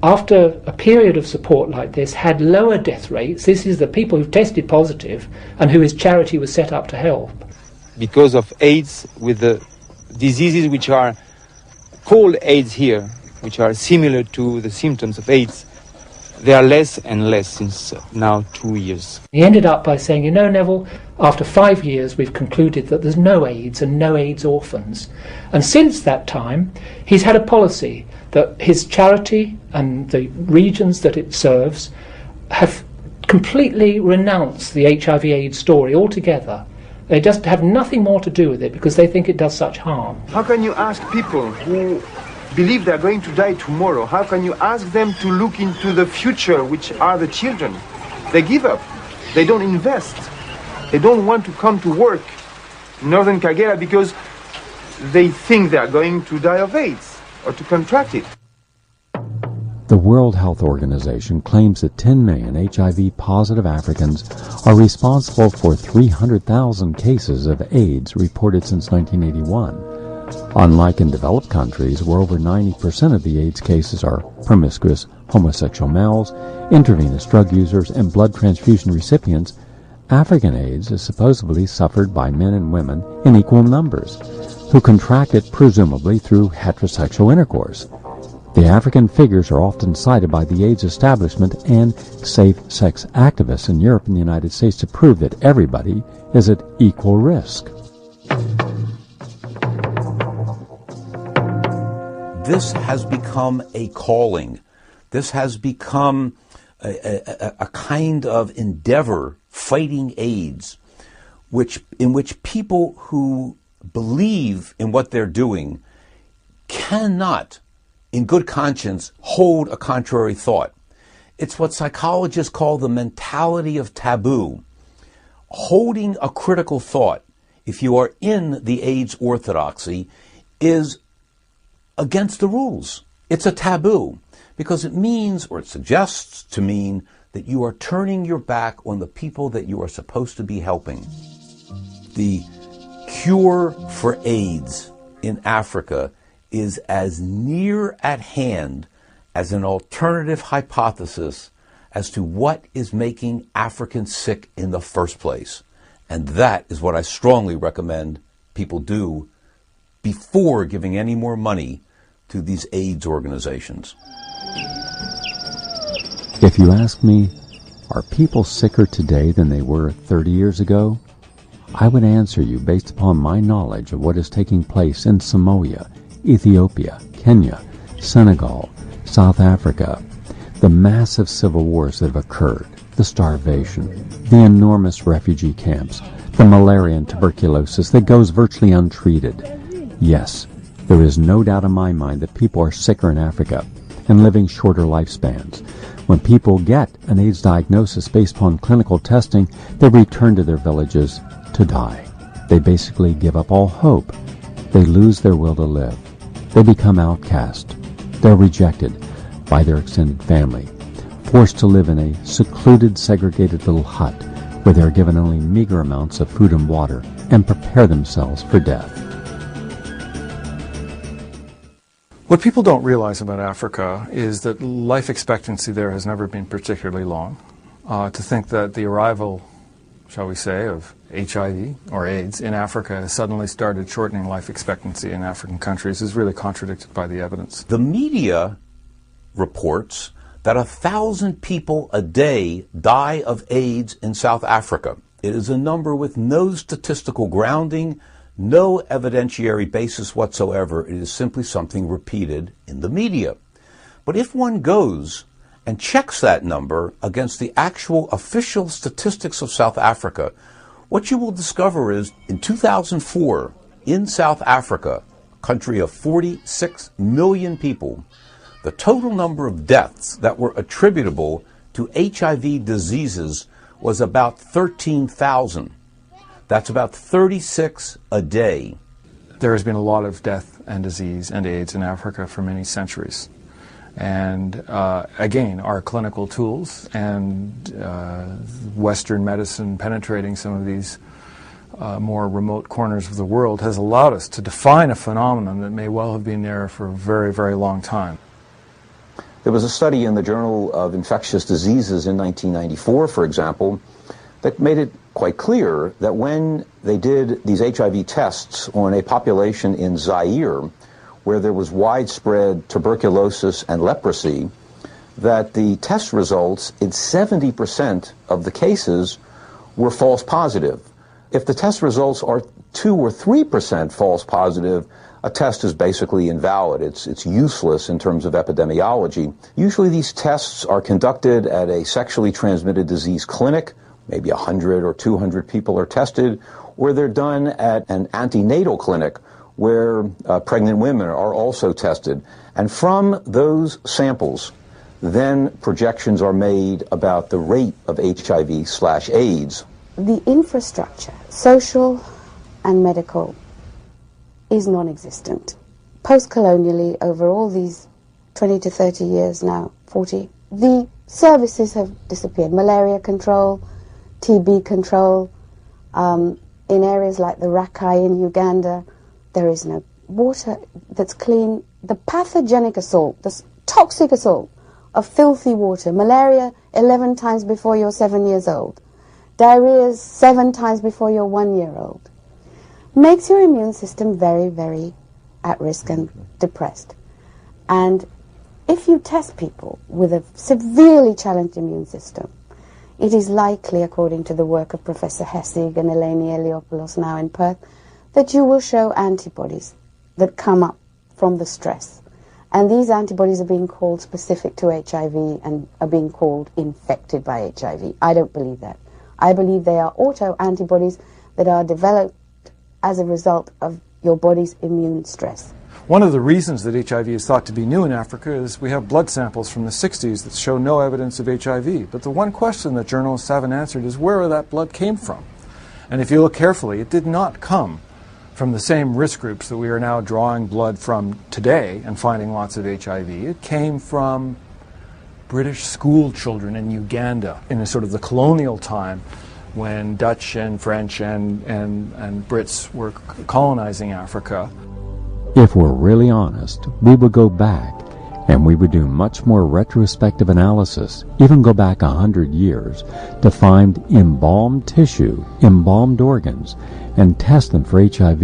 after a period of support like this, had lower death rates. This is the people who tested positive and who his charity was set up to help. Because of AIDS, with the diseases which are called AIDS here, which are similar to the symptoms of AIDS, they are less and less since now 2 years. He ended up by saying, you know, Neville, after 5 years we've concluded that there's no AIDS and no AIDS orphans. And since that time, he's had a policy that his charity and the regions that it serves have completely renounced the HIV-AIDS story altogether. They just have nothing more to do with it because they think it does such harm. How can you ask people who believe they're going to die tomorrow, how can you ask them to look into the future, which are the children? They give up. They don't invest. They don't want to come to work in northern Kagera because they think they are going to die of AIDS or to contract it. The World Health Organization claims that 10 million HIV-positive Africans are responsible for 300,000 cases of AIDS reported since 1981. Unlike in developed countries, where over 90% of the AIDS cases are promiscuous homosexual males, intravenous drug users, and blood transfusion recipients, African AIDS is supposedly suffered by men and women in equal numbers, who contract it presumably through heterosexual intercourse. The African figures are often cited by the AIDS establishment and safe-sex activists in Europe and the United States to prove that everybody is at equal risk. This has become a calling. This has become a kind of endeavor fighting AIDS, in which people who believe in what they're doing cannot, in good conscience, hold a contrary thought. It's what psychologists call the mentality of taboo. Holding a critical thought, if you are in the AIDS orthodoxy, is against the rules. It's a taboo because it means, or it suggests to mean, that you are turning your back on the people that you are supposed to be helping. The cure for AIDS in Africa is as near at hand as an alternative hypothesis as to what is making Africans sick in the first place. And that is what I strongly recommend people do before giving any more money to these AIDS organizations. If you ask me, are people sicker today than they were 30 years ago? I would answer you based upon my knowledge of what is taking place in Samoa, Ethiopia, Kenya, Senegal, South Africa, the massive civil wars that have occurred, the starvation, the enormous refugee camps, the malaria and tuberculosis that goes virtually untreated. Yes, there is no doubt in my mind that people are sicker in Africa and living shorter lifespans. When people get an AIDS diagnosis based upon clinical testing, they return to their villages to die. They basically give up all hope. They lose their will to live. They become outcast. They're rejected by their extended family, forced to live in a secluded, segregated little hut where they're given only meager amounts of food and water and prepare themselves for death. What people don't realize about Africa is that life expectancy there has never been particularly long. To think that the arrival, shall we say, of HIV or AIDS in Africa has suddenly started shortening life expectancy in African countries is really contradicted by the evidence. The media reports that 1,000 people a day die of AIDS in South Africa. It is a number with no statistical grounding, no evidentiary basis whatsoever. It is simply something repeated in the media. But if one goes and checks that number against the actual official statistics of South Africa, what you will discover is in 2004, in South Africa, a country of 46 million people, the total number of deaths that were attributable to HIV diseases was about 13,000. That's about 36 a day. There has been a lot of death and disease and AIDS in Africa for many centuries. And again, our clinical tools and Western medicine penetrating some of these more remote corners of the world has allowed us to define a phenomenon that may well have been there for a very, very long time. There was a study in the Journal of Infectious Diseases in 1994, for example, that made it quite clear that when they did these HIV tests on a population in Zaire, where there was widespread tuberculosis and leprosy, that the test results in 70% of the cases were false positive. If the test results are 2 or 3% false positive, a test is basically invalid. It's useless in terms of epidemiology. Usually these tests are conducted at a sexually transmitted disease clinic. Maybe 100 or 200 people are tested, or they're done at an antenatal clinic where pregnant women are also tested. And from those samples, then projections are made about the rate of HIV/AIDS. The infrastructure, social and medical, is non-existent. Post-colonially, over all these 20 to 30 years now, 40, the services have disappeared. Malaria control, TB control. In areas like the Rakai in Uganda, there is no water that's clean. The pathogenic assault, the toxic assault of filthy water, malaria 11 times before you're 7 years old, diarrhea 7 times before you're 1 year old, makes your immune system very, very at risk and depressed. And if you test people with a severely challenged immune system, it is likely, according to the work of Professor Hessig and Eleni Eliopoulos now in Perth, that you will show antibodies that come up from the stress. And these antibodies are being called specific to HIV and are being called infected by HIV. I don't believe that. I believe they are autoantibodies that are developed as a result of your body's immune stress. One of the reasons that HIV is thought to be new in Africa is we have blood samples from the 60s that show no evidence of HIV. But the one question that journalists haven't answered is where that blood came from. And if you look carefully, it did not come from the same risk groups that we are now drawing blood from today and finding lots of HIV. It came from British school children in Uganda in a sort of the colonial time when Dutch and French and Brits were colonizing Africa. If we're really honest, we would go back and we would do much more retrospective analysis, even go back 100 years, to find embalmed tissue, embalmed organs, and test them for HIV,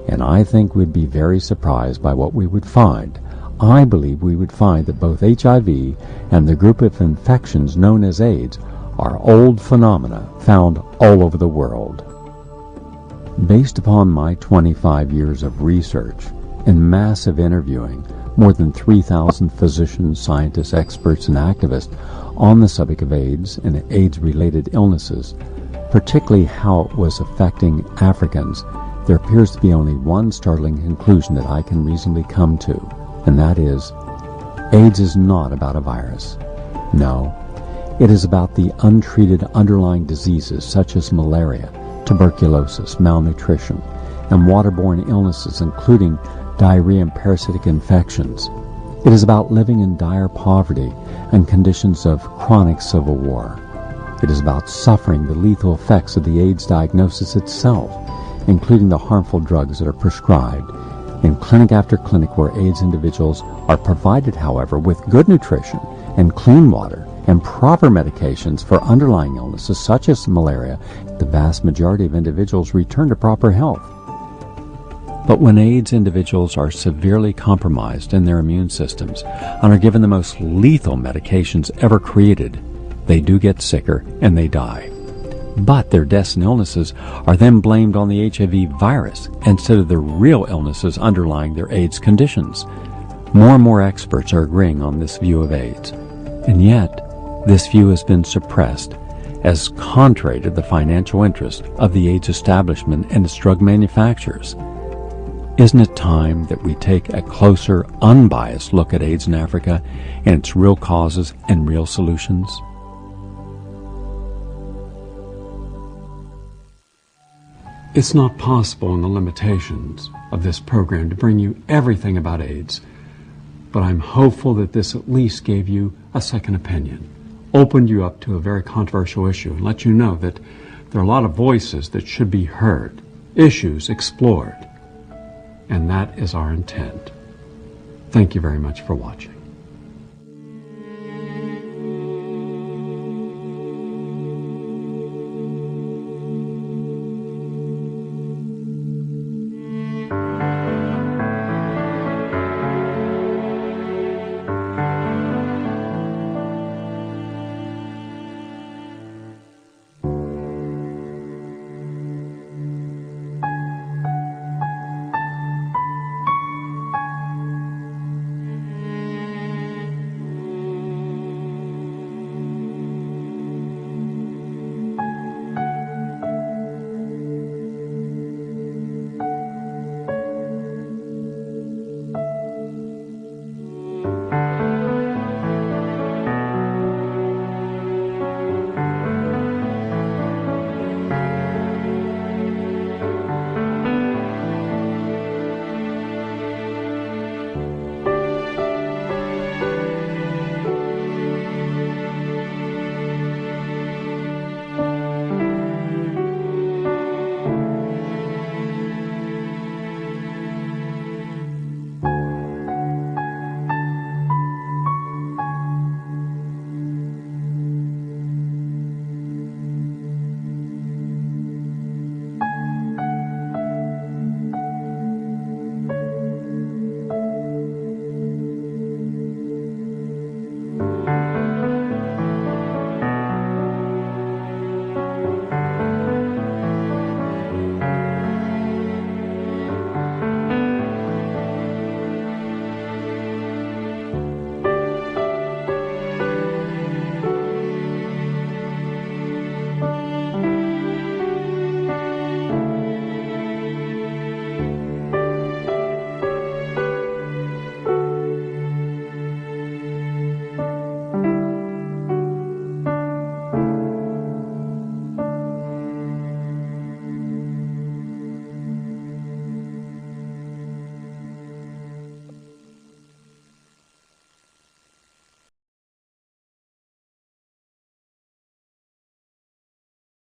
and I think we'd be very surprised by what we would find. I believe we would find that both HIV and the group of infections known as AIDS are old phenomena found all over the world. Based upon my 25 years of research and massive interviewing, more than 3,000 physicians, scientists, experts, and activists on the subject of AIDS and AIDS-related illnesses, particularly how it was affecting Africans, there appears to be only one startling conclusion that I can reasonably come to, and that is, AIDS is not about a virus. No, it is about the untreated underlying diseases such as malaria, tuberculosis, malnutrition, and waterborne illnesses including diarrhea and parasitic infections. It is about living in dire poverty and conditions of chronic civil war. It is about suffering the lethal effects of the AIDS diagnosis itself, including the harmful drugs that are prescribed in clinic after clinic where AIDS individuals are provided, however, with good nutrition and clean water and proper medications for underlying illnesses such as malaria. The vast majority of individuals return to proper health. But when AIDS individuals are severely compromised in their immune systems and are given the most lethal medications ever created, they do get sicker and they die. But their deaths and illnesses are then blamed on the HIV virus instead of the real illnesses underlying their AIDS conditions. More and more experts are agreeing on this view of AIDS, and yet this view has been suppressed as contrary to the financial interest of the AIDS establishment and its drug manufacturers. Isn't it time that we take a closer, unbiased look at AIDS in Africa and its real causes and real solutions? It's not possible in the limitations of this program to bring you everything about AIDS, but I'm hopeful that this at least gave you a second opinion, opened you up to a very controversial issue, and let you know that there are a lot of voices that should be heard, issues explored. And that is our intent. Thank you very much for watching.